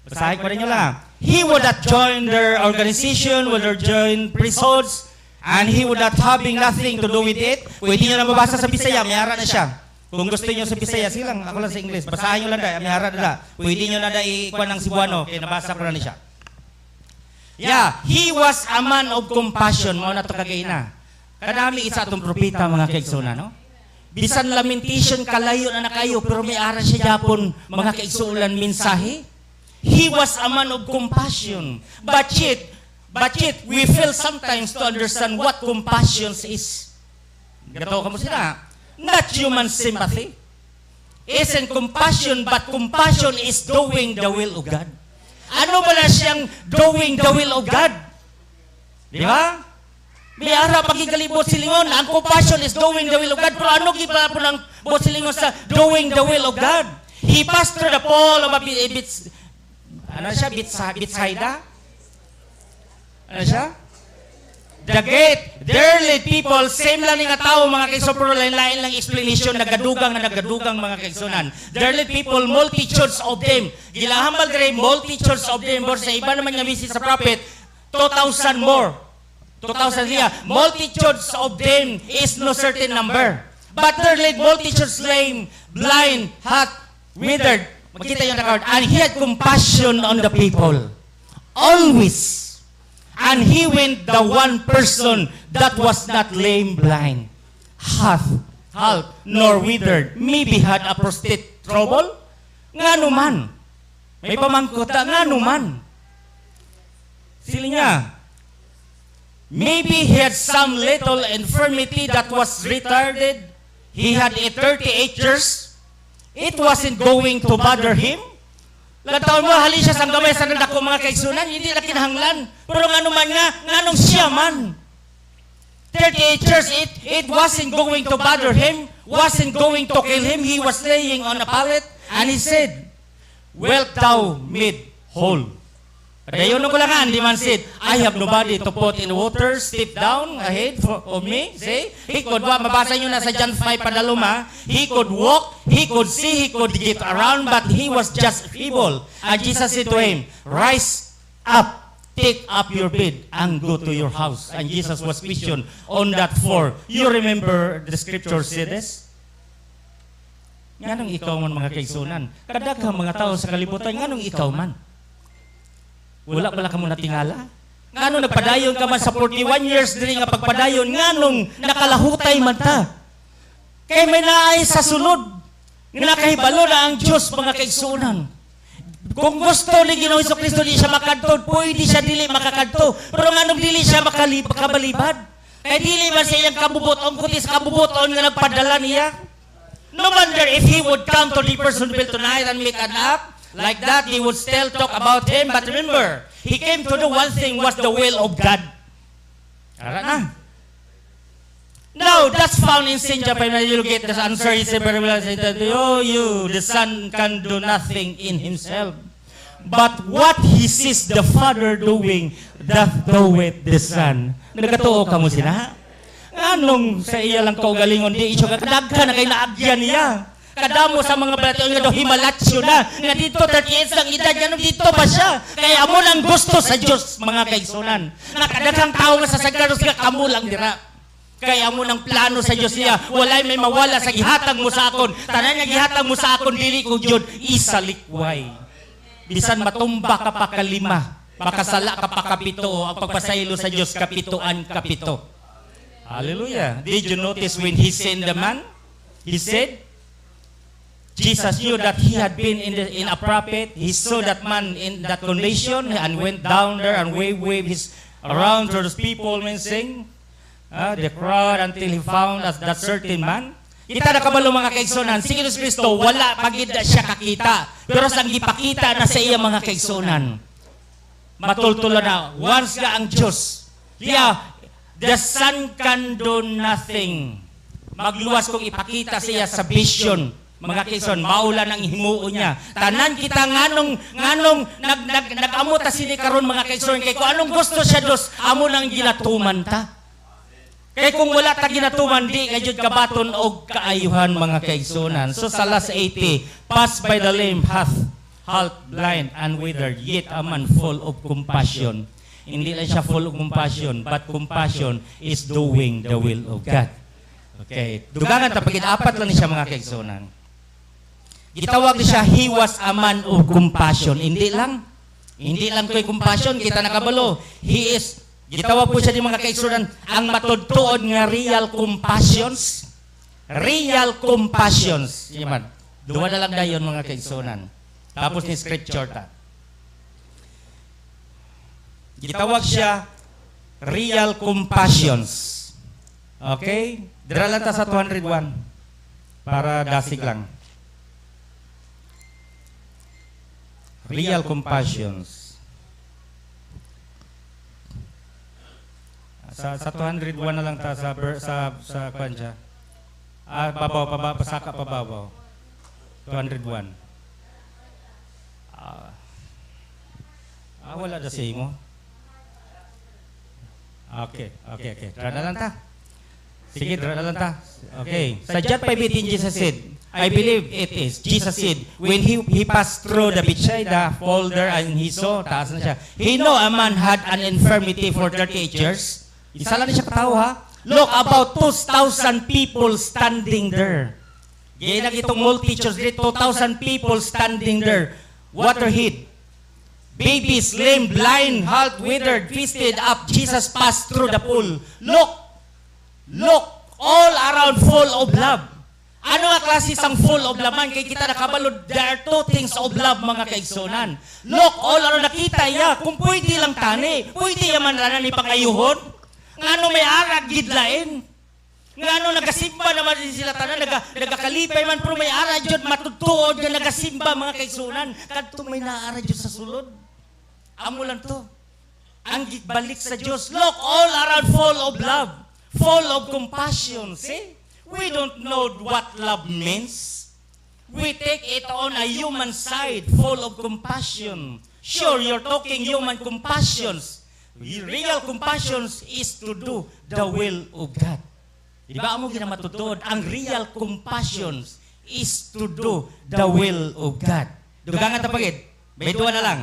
Basahin ko rin nyo lang. He would not join their organization, would not join priesthoods, and he would not having nothing to do with it. Pwede nyo na mabasa sa Bisaya, may ara na siya. Kung gusto nyo sa Bisaya, silang, ako lang sa English. Basahin nyo lang da, may ara na da. Pwede nyo na da ikuha ng Cebuano, kaya nabasa ko na siya. Yeah, he was a man of compassion. Mo na to kagayna. Kadami isa atong propeta mga kaigsunan, no? Bisan lamentation kalayo na nakayo pero may ara siya japon mga kaigsunan mensahe. He was a man of compassion. But yet we fail sometimes to understand what compassion is. Gato kamo sila. Not human sympathy. Isn't compassion, but compassion is doing the will of God. Ano ba na siyang doing the will of God? Di ba? May ara pagigalibot silingon, ang compassion is doing the will of God. Pero ano gipa po ng bot silingon sa doing the will of God? He passed through the fall of Bethsaida? Ano siya? The gate, there led people, same lang nga tao, mga kaigsunan, pero lain-lain lang explanation, nagadugang mga kaigsunan. There led people, multitudes of them. Gilahambal dire, multitudes of them. Sa iba naman nga message sa prophet, 2,000 more. 2,000 niya. Multitudes of them is no certain number. But there led multitudes lame, blind, hot, withered. Makita yung record. And he had compassion on the people. Always. And he went the one person that was not lame, blind, halt, nor withered, maybe had a prostate trouble. Nga naman. May pamangkota, nga naman. Sila niya. Maybe he had some little infirmity that was retarded. He had 38 years. It wasn't going to bother him. Lataon mo, halin siya sa gamay sa nandako mga kaigsunan, hindi na kinahanglan. Pero nga naman nga nung siya man. 38 years, it wasn't going to bother him, wasn't going to kill him. He was laying on a pallet, and he said, "Wilt thou made whole?" Padayon ko lang nga, di man said, I have nobody to put in water, step down ahead of me. See? He could walk, mabasa nyo na sa John 5 padaluma, he could walk, he could see, he could get around, but he was just feeble. And Jesus said to him, rise up. Take up your bed and go to your house. And Jesus was questioned on that for. You remember the scripture said this? Nganong ikaw man mga kaigsunan? Kadaghang mga tao sa kalibutan, nganong ikaw man? Wala pala ka mo natingala? Nganong nagpadayon ka man sa 41 years diri nga pagpadayon, nganong nakalahutay man ta? Kay may naay sa sulod. Nga nakahibalo na ang Diyos mga kaigsunan. Kung gusto ni Ginoong Jesucristo di siya makadto, pwede siya dili makakadto. Pero nganong dili siya makabalibad? Kaya dili man siya iyang kabubuton, kundi sa kabubuton nga nagpadala niya. No wonder if he would come to the person bill tonight and make an act like that, he would still talk about him. But remember, he came to do one thing, was the will of God. Ara na. Now, that's found in St. John 5. You get the answer. He said, oh, you, the Son can do nothing in himself. But what he sees the Father doing, that doeth the Son. Nagkatuo ka mo sila? Anong sa iya lang kaugalingon, di isyo ka, kadagka na kay naagyan niya. Kadamo sa mga balato nga daw himalatsyo na. Nga dito, 38 lang edad, nga dito pa siya. Kaya amo lang gusto sa Diyos, mga kaigsunan. Nakadaghang tao nga sa sagrados nga, kamo lang dira. Kaya mo ng plano sa Diyos niya, walay may mawala sa gihatag mo sa akon. Tanan nga gihatag mo sa akon, dili ko Diyod, isalikway. Bisan matumba ka pa kalima, makasala ka pa kapito, ang pagpasaylo sa Diyos, kapituan kapito. Hallelujah. Did you notice when he sent the man? He said, Jesus knew that he had been in a prophet. He saw that man in that condition and went down there and waved his around to those people and sing. The crowd until he found that certain man. Kita na kabalo mga kaigsunan, si Jesus Kristo, wala pagid siya kakita. Pero sang gipakita na sa iya mga kaigsunan. Matultulo na, once nga ang Diyos, the Son can do nothing. Magluwas kong ipakita siya sa vision. Mga kaigsunan, maulan ang himuo niya. Tanan kita nganong nag-amuta sini karon mga kaigsunan, kay kung anong gusto siya Diyos, amo nang ginatuman ta. Kaya kung wala ta ginatuman, di kayod kabaton o kaayuhan mga kaigsunan. So sa last 80, passed by the lame, hath halt blind and withered, yet a man full of compassion. Hindi lang siya full of compassion, but compassion is doing the will of God. Okay. Dugangan ta pagid apat lang ni siya mga kaigsunan. Gitawag ni siya, he was a man of compassion. Hindi lang ko'y compassion, kita nakabalo. He is gitawag po siya di mga kaigsunan, ang matudtuod nga real compassions. Real compassions. Yaman. Duwa na lang dayon mga kaigsunan. Tapos ni scripture ta. Gitawag siya real compassions. Okay? Dira lang ta sa 201 para dasig lang. Real compassions. Sa 201 na lang ta sa kanya. Pasaka pababaw. 201. Wala na sa imo. Okay. Dra na lang ta. Sige, dra na lang ta. Okay. Sa John 5:18, Jesus said, I believe it is. Jesus said, when he passed through the Bethsaida, fall there and he saw, taas na siya. He know a man had an infirmity for 38 years. Isa lang siya katao ha. Look, about 2,000 people standing there. Yan ang itong multitudes dito, 2,000 people standing there. Waterhead. Babies, lame, blind, halt, withered, twisted up. Jesus passed through the pool. Look, all around full of love. Ano nga klase sang full of love man? Kaya kita nakabalod, there are two things of love mga kaigsunan. Look, all around nakita ya. Kung pwede lang tani, pwede yaman na ni pangayuhon. Ngano may arag gidlain. Ngano nagasimba naman sila tanan, nagakalipay man pero may ara jud matudtuod nga nagasimba mga kaigsunan. Kadto may naara jud sa sulod. Amo lang to. Ang gigbalik sa Dios. Look, all around full of love, full of compassion. See? We don't know what love means. We take it on a human side, full of compassion. Sure, you're talking human compassions. Real compassions is to do the will of God. Di ba mo ginamatutuod? Ang real compassions is to do the will of God. Dugangan tapagid, may duwa na lang.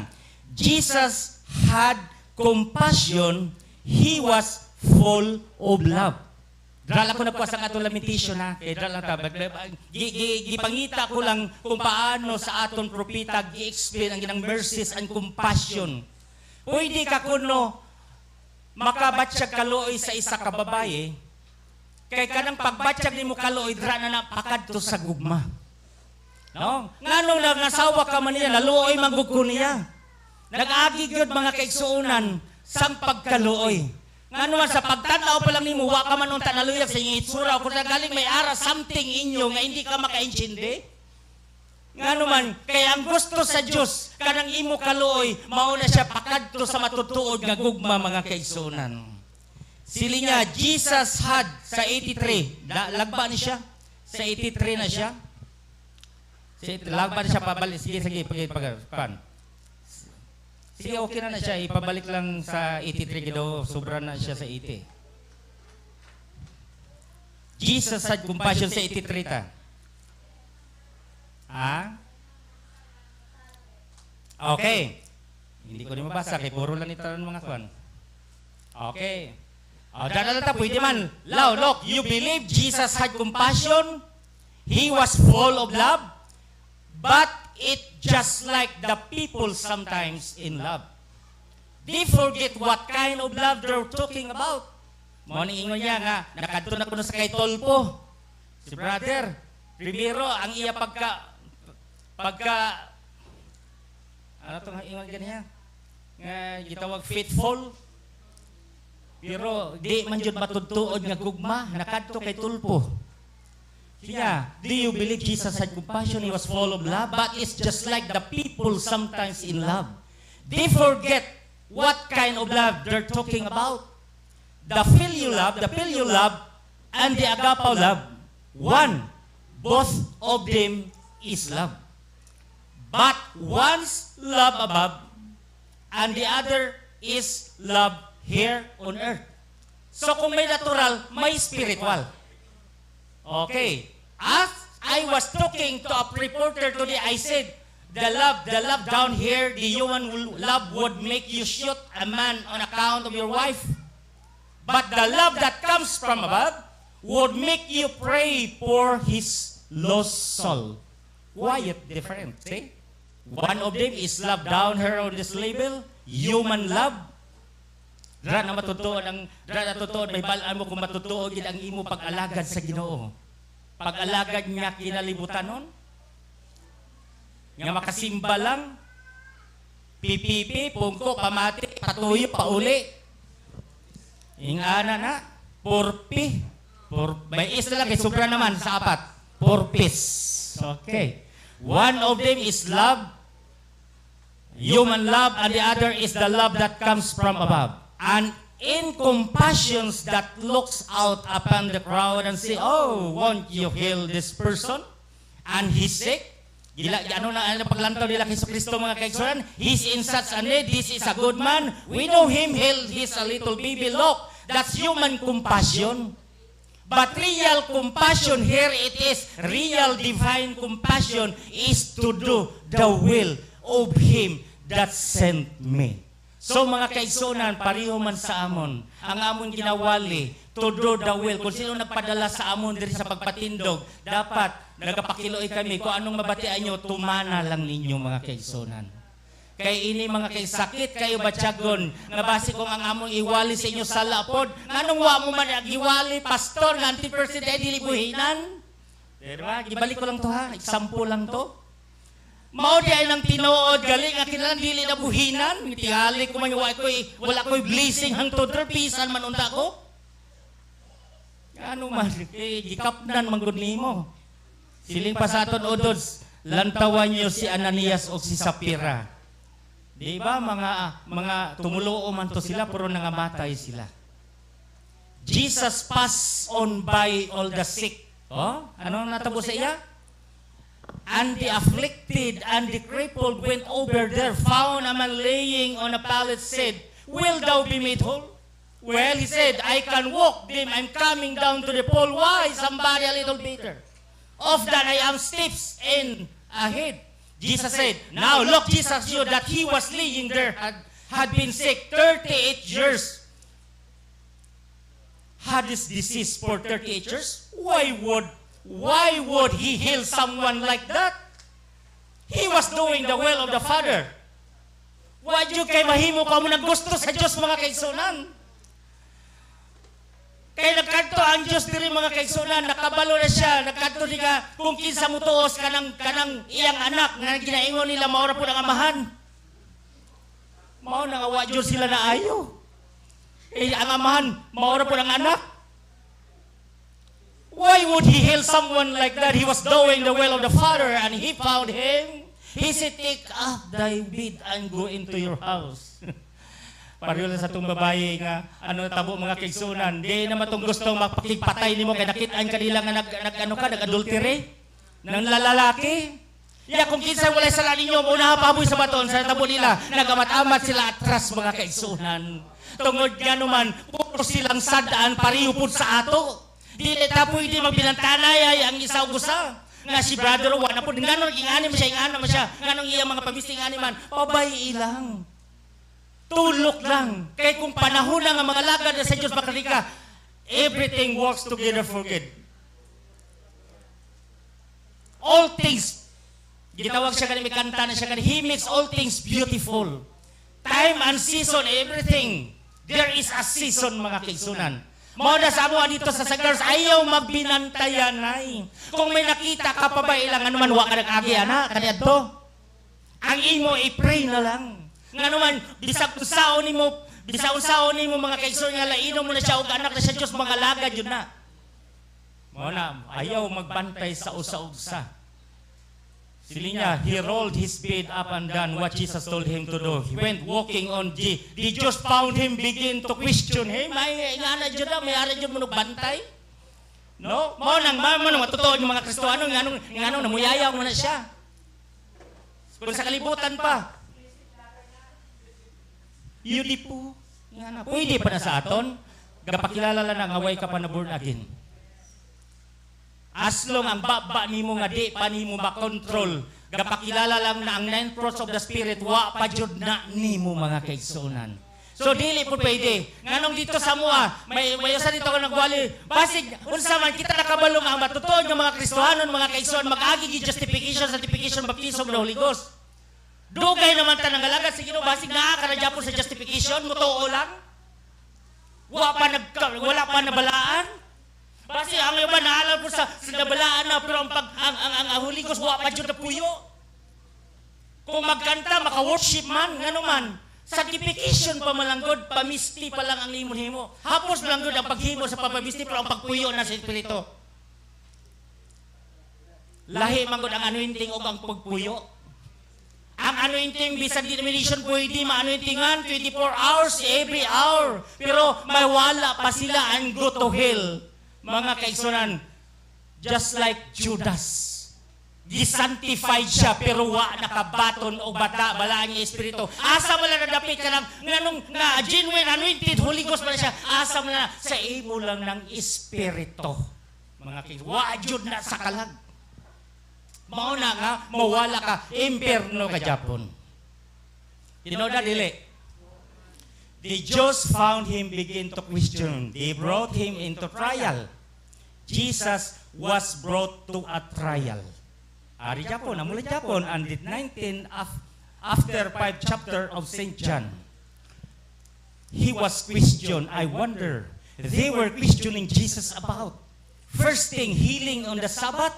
Jesus had compassion. He was full of love. Dala ko na po sa atong lamentation na. Dala ta. Gipangita ko lang kung paano sa aton propita gi-explain ang ginang mercies and compassion. Pwede ka kuno makabatsyag kaloy sa isa ka babae, kay kanang pagbatsyag nimo kaloy dra na napakadto sa gugma. No? Nganong nasawa ka man niya, naluoy manggug ko niya. Nag-agi gyud mga kaigsuonan sang pagkaluoy. Nga naman sa pagtanaw pa lang nimo, wa ka man unta naluyag sa inyong itsura. Kung galing may ara something inyo nga hindi ka makaintindi. Nga naman, kaya ang gusto sa Diyos, kanang imo kaluoy, mauna siya pakadto sa matutuod nga gugma mga kaigsunan. Sili niya, Jesus had sa 83. Lagba ni siya. Sa 83 na siya. Lagba na siya pabalik. Sige, pan. Sige, okay na siya. Ipabalik lang sa 83 kido. Sobra na siya sa 80. Jesus had compassion sa 83 ta. Okay. Hindi ko rin mabasa. Kaya puro lang ito ng mga kwan. Okay. Dadalata, pwede man. Look, you believe Jesus had compassion? He was full of love? But it just like the people sometimes in love. They forget what kind of love they're talking about. Muna ingon niya nga, nakadto na kuno sa kay Tolpo. Si brother, primero, ang iya pagka, ano itong ingon ganyan? Nga, gitawag faithful. Pero, di man yun matudtuod nga gugma, nakadto kay Tolpo. Yeah, do you believe Jesus had compassion? He was full of love, but it's just like the people sometimes in love. They forget what kind of love they're talking about. The filial love, and the agape love. One, both of them is love. But one's love above, and the other is love here on earth. So kung may natural, may spiritual. Okay. As I was talking to a reporter today, I said, the love down here, the human love would make you shoot a man on account of your wife. But the love that comes from above would make you pray for his lost soul. Quite different, see? One of them is love down here on this label, human love. Dra na matutuod, may balaan mo kung matutuod ang imo pag-alagad sa Ginoo. Pag-alagad niya kinalibutan nun. Nga makasimba lang, pipipi, pungko, pamati, patuyo, pauli. Ingana na, porpi. May isla lang, kay sobra naman sa apat. Porpis. Okay. One of them is love, human love, and the other is the love that comes from above. And in compassions that looks out upon the crowd and say, oh, won't you heal this person? And he's sick. Ano paglantaw nila kay Kristo mga kaigsunan? He's in such a need. This is a good man. We know him. He's a little baby. Look, that's human compassion. But real compassion, here it is, real divine compassion is to do the will of him that sent me. So mga kaigsunan, pareho man sa amon, ang amon ginawali, to do the will. Kung sino nagpadala sa amon diri sa pagpatindog, dapat nagapakiloy kami. Kung anong mabatian nyo, tumana lang ninyo mga kaigsunan. Kay ini mga kaisakit kayo batyagon, nga base kung ang among iwali sa inyo sa lapod, nganong wa mo man iwali, pastor, nga anti-president, dili buhinan? Diba? Gibalik ko lang to ha, example lang to. Mao di ay nang tinuod galing ang kinalang dili na buhinan. Tingali ko man wala ko'y blessing hangtod pisan man unta ko. Ano man, gikapnan man gud nimo. Siling pa sa aton odods, lantawan niyo si Ananias o si Sapira. Di ba mga tumuloo man to sila pero nangamatay sila. Jesus passed on by all the sick. Oh, ano natabo sa iya? and the afflicted and the crippled went over there, found a man laying on a pallet, said, Will thou be made whole? Well, he said, I can walk, them, I'm coming down to the pool. Why? Somebody a little better. Of that I am steps in ahead. Jesus said, now look, Jesus knew that he was laying there, had been sick 38 years. Had this disease for 38 years. Why would he heal someone like that? He was doing the will of the Father. Why you kay mahimo ka mo ng gusto sa Diyos, mga kaigsunan? Kaya nagkanto ang Diyos diri, mga kaigsunan, nakabalo na siya, nagkanto di ka, kung kinsa mo tuos kanang iyang anak na ginaingon nila maura po ng amahan. Mao nang awa Diyos sila na ayo. Ang amahan, maura po ng anak. Why would he heal someone like that? He was doing the will of the Father, and he found him. He said, take up thy bed and go into your house. Pareho lang sa itong babae nga, tabo mga kaigsunan, di naman itong gustong mapakipatay ni mo, kaya nakitaan ka nila nga nag-adultery, ng lalaki. Kung kinsa wala sa ninyo, muna paboy sa baton, sa tabo nila, nagamat-amat sila atras mga kaigsunan. Tungod nga naman, puro silang sadaan, pareho po sa ato. Di na pwede magbinantanay ang isaw gusa. Nga si Brother Juan, na po, nga nung inganim siya, nga nung iyang mga pabisting animan, pabay ilang. Tulok lang. Kaya kung panahon lang ang mga lagad na sa Diyos makarika, everything works together for good. All things, gitawag siya kanina, may kanta na siya kanina, He makes all things beautiful. Time and season, everything. There is a season, mga kaigsunan. Mao na sa amo dito sa Sagars, ayaw magbinantayan ay. Kung may nakita ka pa ba ilang anuman, wa ka nag-agi, anak, kaniyadto. Ang imo, i-pray na lang. Nga naman, bisag-usaon ni mo mga kaigsunan nga lainom mo na siya o anak na siya Diyos, mga lagad yun na. Mao na, ayaw magbantay sa usa-usa. Sili niya, he rolled his bed up and done what Jesus told him to do. He went walking on the just found him begin to question him. May ingana dyan na, may ara dyan mo bantay. No? Mao nang matutuon yung mga Kristoano, nga nung namuyayaw mo na siya. Kung sa kalibutan pa, yun di po. Pwede pa na sa aton, gapakilala lang ang away ka pa na born again. As long ang baba ni mo nga di pa ni mo makontrol, gapakilala lang na ang 9 fruits of the Spirit, wa pa jud na ni mo mga kaigsunan. So dili po pwede. Nganong dito sa mua, may usa dito ko nagwali, basig, unsa man kita nakabalo nga matutuon ng mga Kristohanon, mga kaigsunan, mag-agi justification, sanctification, baptism ng Holy Ghost. Dugay naman tanang galagat, sige no, basig na karadya po sa justification, mutuo lang. Wala pa nabalaan. Basi ang iba naalam po sa nabalaan na, pero ang Holy Ghost, wala pa dyan na puyo. Kung magkanta, maka-worship man, nga naman, sanctification pa malanggod, pamisti pa lang ang limon-himo. Hapos malanggod ang paghimo sa papamisti, pero ang pagpuyo na sa Espiritu. Lahi manggod ang anointing o ang pagpuyo. Ang anointing, bisag denomination, pwede ma-anointingan 24 hours, every hour. Pero may wala pa sila and go to hell. Mga kaigsunan, just like Judas. Gisantified siya, pero wa nakabaton o bata, balaan niya Espiritu. Asa mo lang nadapit ka lang, nga genuine, anointed, Holy Ghost ba na siya, asa mo na sa imo lang ng Espiritu. Mga kaigsunan, wa jud na sa kalag. Mao na nga, mawala ka, imperno ka Japon. Tinoda dili. The Jews found him begin to question. They brought him into trial. Jesus was brought to a trial. Ari Japon, namuli Japon, and the 19 after 5 chapter of St. John. He was questioned. I wonder, they were questioning Jesus about. First thing, healing on the Sabbath.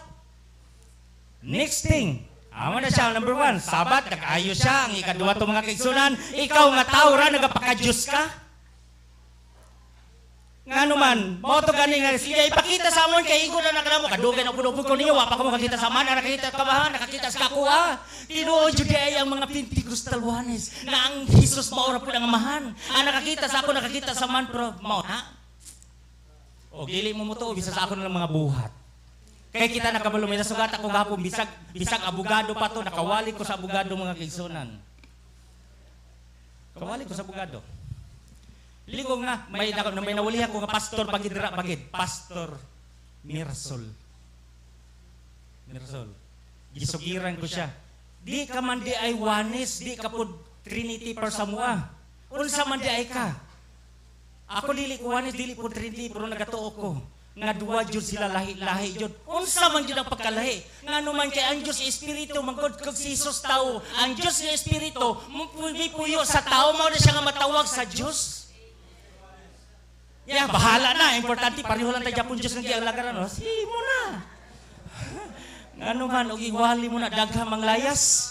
Next thing, amo na siya, number 1, Sabat, nag-ayos siya. Ang ikaduwa to mga kaigsunan, ikaw nga tao ra, nagapaka-Diyos ka. Nga naman, mo to gani nga, sige, ipakita sa amon, kay igo na nakalamo, kadugay na punupun ko niyo, wapa ko makakita sa man, nakakita ka ba, nakakita sa kakuha. Tinuod yun kaya ang mga Pentecostalwanes, na ang Jesus maura po ng amahan. Ang nakakita sa ako, nakakita sa man, pero maura. O, gili mo mo to, bisa sa ako ng mga buhat. Kay kita nakabalumay na sugat ako gahapon bisag abogado pa to, nakawali ko sa abogado mga kaigsunan. Kawali ko sa abogado. Ligong na may nawalihan ko nga pastor pagidra pagid, Pastor Mirsol. Gisugiran ko siya. Di ka man di ay wanes, di ka pod Trinity per samua. Unsa man di ay ka? Ako dili ko wanes, dili pod Trinity, pero nagatuo ko nga duwa jud sila lahi-lahi jud. Unsa man jud ang pagkalahi? Ngano man kay ang Dios espiritu mangod kag si Jesus tao. Ang Dios nga espiritu puyo sa tao mao na siya nga matawag sa Dios. Bahala na, importante pareho lang tayo Japon Dios nga gialagaran, no? Sige mo na. Ngano man og iwali mo na daghang manglayas.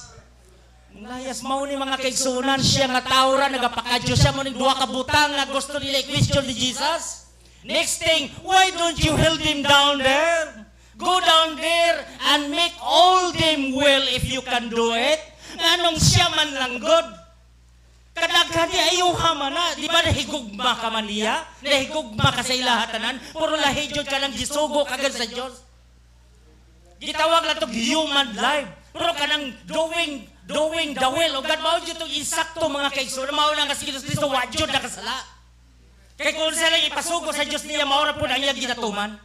Layas mao ni mga kaigsunan siya nga tao ra nagapakadyo siya mo ning duha ka butang nga gusto nila i-question ni Jesus. Next thing, why don't you hold them down there? Go down there and make all them well if you can do it. Anong siya man lang good? Kadaghan niya ayuha man na. Di ba nahigugma ka man niya? Nahigugma ka sa ilahatanan? Puro lahidyon ka lang gisugo kagad sa Diyos. Gitawag lang ito human life. Pero ka nang doing the will. O God, mao dyan itong insakto mga kaigsunan. Mao lang kasi Kristo, wadyon na kasala. Kaya kung sila ipasugo sa Diyos niya, maura po na iyang ginatuman.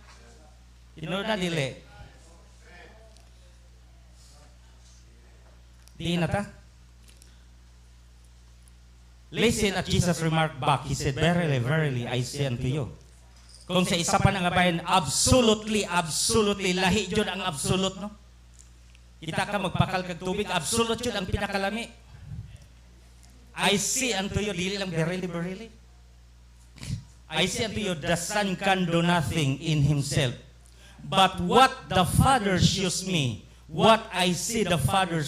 Tinood na dili. Di na ta? Listen at Jesus remarked back. He said, verily, verily, I say unto you. Kung sa isa pa nga bayan, absolutely, lahi yun ang absolute, no? Kita ka magpakal kag tubig, absolute yun ang pinakalami. I say unto you, dili lang verily, verily. I say unto you, the Son can do nothing in himself. But what the Father shows me, what I see the Father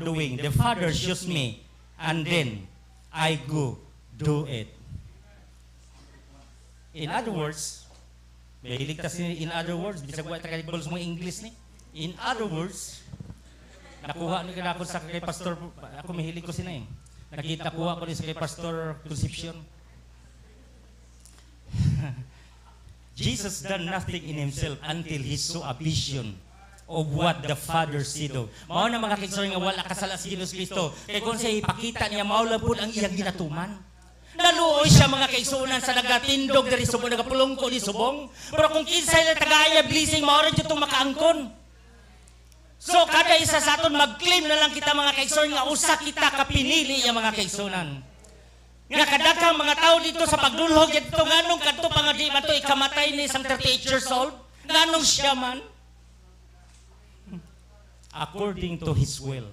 doing, the Father shows me, and then I go do it. In other words, may iligtas ni in other words, bisag wa ta kay sa mga English ni. In other words, nakuha ni kada ko sa kay Pastor, ako mahilig ko sina eh. Nakita kuha ko ni sa kay Pastor Concepcion. Jesus done nothing in himself until he saw a vision of what the Father see do. Mao na mga kaigsunan nga wala kasala si Jesus Kristo. Kay kung siya ipakita niya mao lang pud ang iyang ginatuman. Naluoy siya mga kaigsunan sa nagatindog diri subong nagapulong ko ni subong. Pero kung kinsay lang tagaya blessing mao ra jud tong makaangkon. So kada isa sa aton mag-claim na lang kita mga kaigsunan nga usa kita ka pinili ya mga kaigsunan. Nga kadaghang mga tao dito sa pagdulhog dito nganong kadto pa nga di ba to ikamatay ni isang 38 years old? Nganong siya man? According to his will.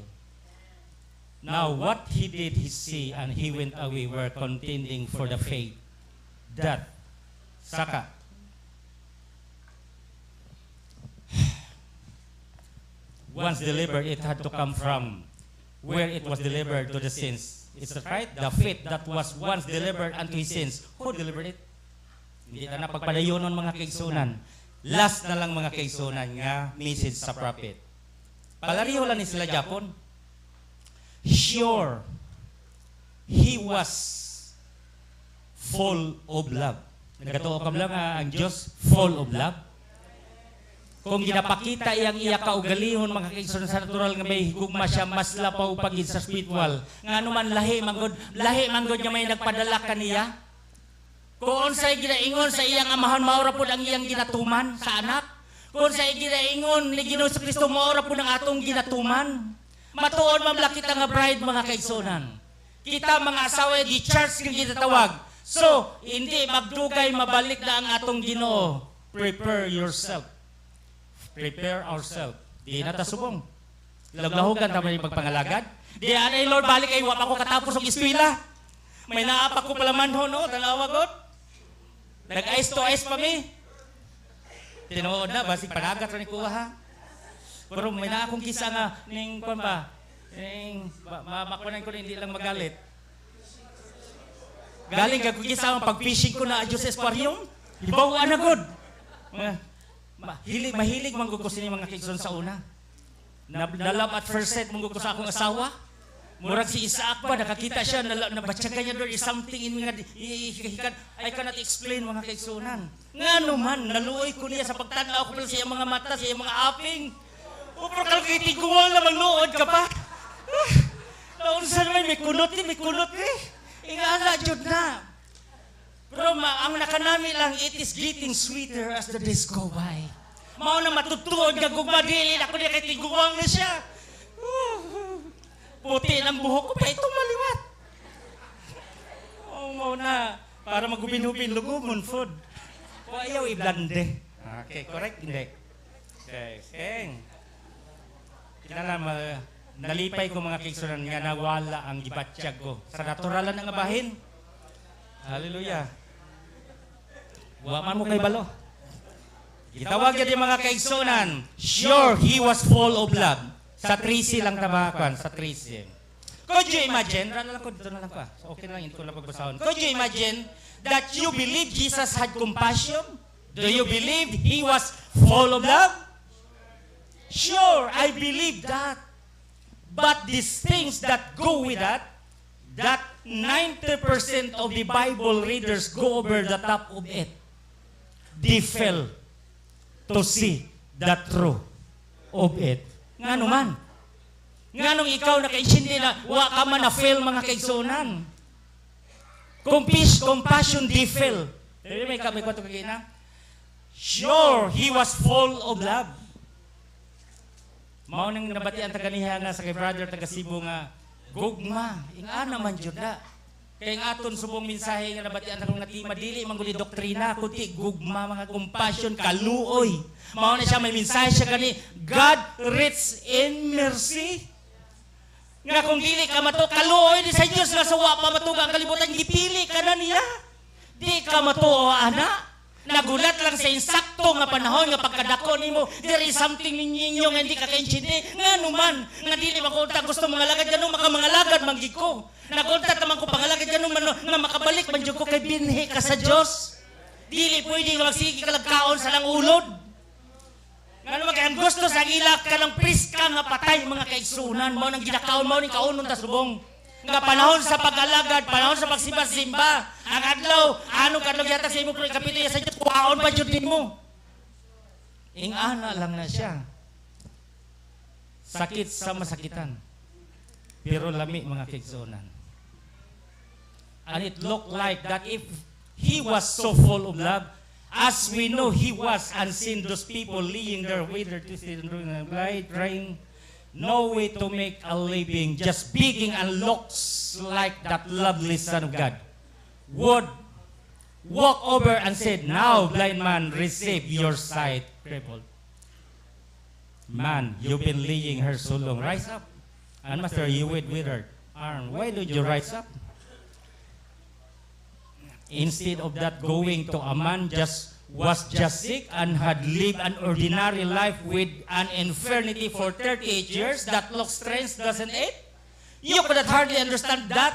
Now what he did he see and he went away were contending for the faith that saka once delivered it had to come from where it was delivered to the saints. It's right, the faith that was once delivered unto his sins. Who delivered it? Hindi na pagpadayonon mga kaigsunan. Last na lang mga kaigsunan nga message sa prophet. Palariho lang ni sila Japon. Sure, he was full of love. Nagatuo ka lang ang Diyos, full of love. Kung ginapakita iyang iya kaugalihon mga kaigsunan sa natural nga may higugma siya mas lapaw pagid sa spiritual. Ngano man lahi manggod nga may nagpadala kaniya. Kung unsay ginaingon sa iyang amahan maura pud ang iyang ginatuman sa anak. Kung sa ginaingon ni Ginoo sa Kristo maura pud ang atong ginatuman. Matuod mamla kita nga bride mga kaigsunan. Kita mga asawa di church nga gitatawag. So, hindi magdugay mabalik na ang atong Ginoo. Prepare yourself. Prepare ourselves. Di na tasubong. Laglahugan tama yung pagpangalagad. Di anay Lord, balik ay wapa ko katapos ng eskwela. May naapak ko pala manho, no? Tanawagot. Nag-ice to ice pa mi. Tinuod na, basig panagat rin kuha ha. Pero may na akong kisa nga, ning kwan ba? Ning, makunan ko na hindi lang magalit. Galing ka kisa ang pag-fishing ko na adyo sa aquarium. Ibaw na good. Mahilig manggugusto ni mga kaigsunan sa una. Nalab at first sight manggugusto sa akong asawa. Murag si Isaac pa, nakakita siya, nabatsagan niya doon, is something in mga, I cannot explain mga kaigsunan. Nga naman, naluoy ko niya sa pagtanaw ko pala sa iyang mga mata, sa iyang mga aping. O, pero kalkitiguan na magluod ka pa. Naunsan naman, may kunot eh. Ingala, Diyod na. Pero ang nakanami lang, it is getting sweeter as the days go by. Mao na matutuod nga gugmadili, ako niya kay tiguang na siya. Puti ng buhok ko pa itong maliwat. Oo, mo na. Para magubin-ubin, lugumon food. O ayaw i-blande. Okay, correct? Hindi. Okay, sing. Kinala, nalipay ko mga kaigsunan nga nawala ang gibatsyag ko. Sa naturalan ng abahin. Hallelujah. Waman mo kay balo. Gitawag yan yung mga kaigsunan. Sure, he was full of love. Sa 3C lang tabakan, sa 3C. Could you imagine, dito na lang ko. Okay lang, hindi ko lang pagbasahon. Could you imagine that you believe Jesus had compassion? Do you believe he was full of love? Sure, I believe that. But these things that go with that 90% of the Bible readers go over the top of it. They fail to see the truth of it. Nga naman. Nga nung ikaw nakaintindi na wa ka man na fail mga kaigsunan. Compassion di fail. May kwato kagina. Sure, he was full of love. Mao nang nabatian ta kaniya nga sa kay brother taga Cebu nga gugma, ingana man jud na. Kay nga aton subong mensahe nga nabatian ta nga tima dili mangguli doktrina kundi gugma mga compassion kaluoy. Mao na siya may mensahe siya kani God rich in mercy. Nga kung dili ka mato kaluoy di sa Dios nga sawa pa matuga ang kalibutan gipili ka na niya. Di ka mato ana. Nagulat lang sa insakto nga panahon nga pagkadako nimo there is something ninyo nga hindi ka kaintindi nga numan nga dili makunta gusto mga lagad ganun makamangalagad manggid ko nakunta taman ko pangalagad ganun man nga makabalik man jud ko kay binhi ka sa Dios dili pwede magsigi ka lagkaon sa lang ulod nga naman kay ang gusto sa ilak ka ng priska nga patay mga kaigsunan mo nang ginakaon mo ning kaunon ta subong nga panahon sa pag-alagad, panahon sa pagsimba-simba, ang adlaw, anong kadlaw yata sa imo kapito sa Diyos, kuhaon pa dyan din mo. Ingana lang na siya. Sakit sa masakitan. Pero lami mga kaigsunan. And it looked like that if he was so full of love, as we know he was unseen, those people laying there, whether to sit and trying no way to make a living, just begging and looks like that lovely Son of God, would walk over and said, now, blind man, receive your sight, crippled. Man, you've been laying her so long. Rise up. And master, you with withered arm. Why don't you rise up? Instead of that, going to a man was just sick and had lived an ordinary life with an infirmity for 38 years. That looks strange, doesn't it? You could not hardly understand that.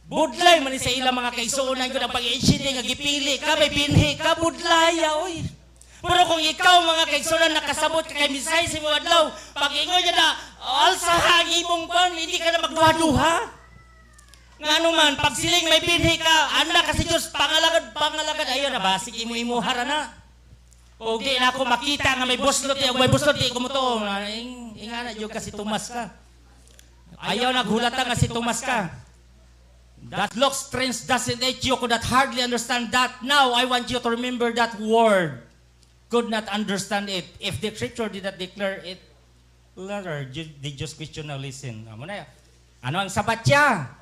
Budlay man sa ilang mga kaigsuonan ko na pag-iinsindi nga gipili ka, may binhi ka, budlay, oy. Pero kung ikaw mga kaigsuonan nakasabot ka kay misay sa mga adlaw, pag-ingon niya na, alsahan imong kon, hindi ka na magduha-duha. Nga naman, pag siling may binhi ka, anak kasi Diyos, pangalagad, ayun na ba, sige mo harana. O di na ako makita nga may buslot, di ko mo to, ingana, Diyos kasi tumas ka. Ayaw naghulatan nga si tumas ka. That looks strange, doesn't it? You could not hardly understand that. Now, I want you to remember that word. Could not understand it. If the scripture did not declare it, later, they just question, now listen. Ano ang sabat siya?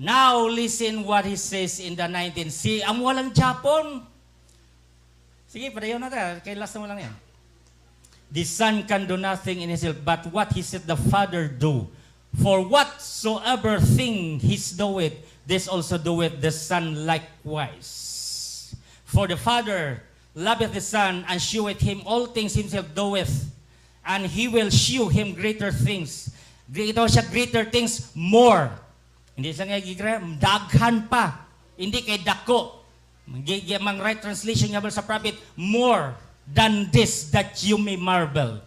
Now listen what he says in the 19. See, ang walang Japon. Sige, padayon natin. Kay last mo lang yan. The Son can do nothing in himself, but what he said the Father do. For whatsoever thing he doeth, this also doeth the Son likewise. For the Father loveth the Son, and sheweth him all things himself doeth, and he will shew him greater things. Ito siya greater things more. Hindi siya nga gigram, daghan pa. Hindi kay dako. Mang right translation nga sa prophet, more than this that you may marvel.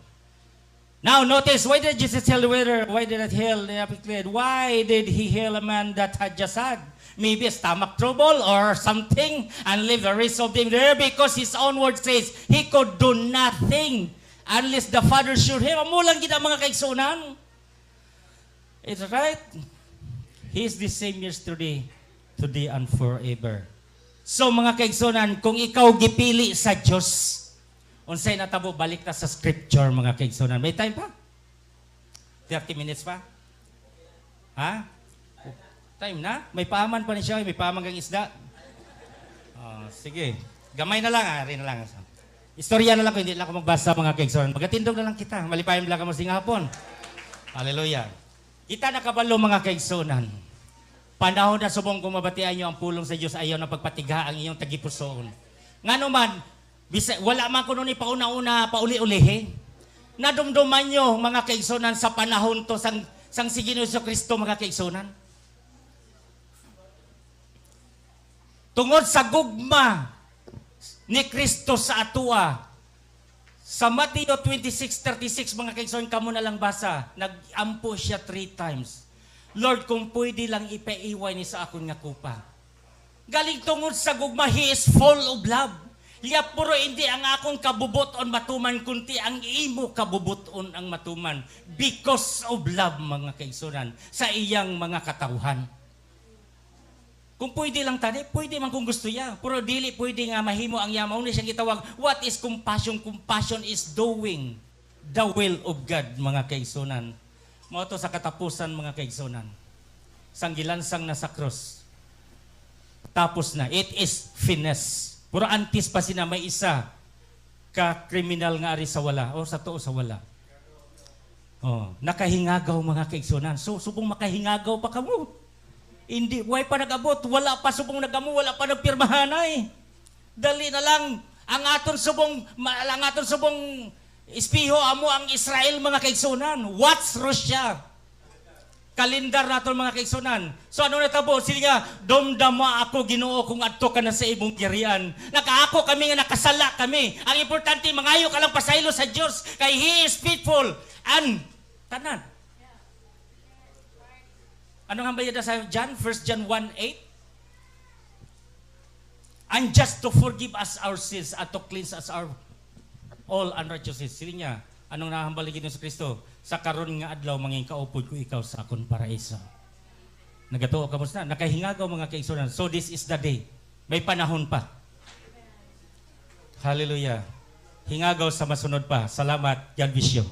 Now notice, why did Jesus tell the waiter, why did it heal the afflicted? Why did he heal a man that had just had maybe a stomach trouble or something and leave the rest of them there? Because his own word says he could do nothing unless the Father showed him. Amo lang kita mga kaigsunan. It's right. He is the same yesterday, today, and forever. So mga kaigsunan, kung ikaw gipili sa Diyos, unsay natabo, balik ta sa scripture mga kaigsunan. May time pa? 30 minutes pa? Ha? Time na? May paaman pa ni siya, may paaman kang isda. Sige. Gamay na lang, rin na lang. Istorya na lang ko, hindi lang ako magbasa mga kaigsunan. Magatindog na lang kita. Malipayan lang ka mo hapon. Hallelujah. Kita nakabalo mga kaigsunan. Panahon na subong kung mabatian nyo ang pulong sa Diyos, ayaw na pagpatiga ang iyong tagipusoon. Nga naman, wala man kuno ni pauna-una, pauli-ulihi. Nadumduman nyo, mga kaigsunan, sa panahon to, sang si Ginoong Kristo, mga kaigsunan. Tungod sa gugma ni Kristo sa atua, sa Mateo 26:36, mga kaigsunan, kamo na lang basa, nag-ampo siya 3 times. Lord, kung pwede lang ipaiway ni sa akon nga kupa. Galing tungod sa gugma, He is full of love. Liya puro hindi ang akong kabubuton matuman, kunti ang imo kabubuton ang matuman. Because of love, mga kaigsunan, sa iyang mga katawhan. Kung pwede lang tani, pwede man kung gusto niya. Pero dili pwede nga mahimo ang yamaw ni siyang gitawag. What is compassion? Compassion is doing the will of God, mga kaigsunan. Mo to sa katapusan, mga kaigsunan. Sang gilansang na sa cross. Tapos na. It is finished. Puro antis pa sina may isa ka kriminal nga ari sa wala o sa tuo sa wala. Nakahingagaw mga kaigsunan. So subong makahingagaw pa kamo. Hindi way pa nagabot, wala pa subong nagamo, wala pa nagpirmahanay. Dali na lang ang aton subong ispiho amo ang Israel, mga kaigsunan. What's Russia? Kalendar naton, mga kaigsunan. So ano natabo? Sila nga, domdama ako, Ginoo, kung adto ka na sa imong kirian. Nakaako kami nga nakasala kami. Ang importante, mangayo ka lang pasaylo sa Diyos, kay He is faithful. And, tanan. Ano nga ba yun sa John? 1 John 1:8? And just to forgive us our sins and to cleanse us our all unrighteousness. Sila nga, anong nahambaligin sa Kristo? Sa karon nga adlaw manging kaupod ko ikaw sa akon paraiso. Nagatuo ka na, nakahingagaw, mga kaigsunan. So this is the day. May panahon pa. Hallelujah. Hingagaw sa masunod pa. Salamat. God bless you.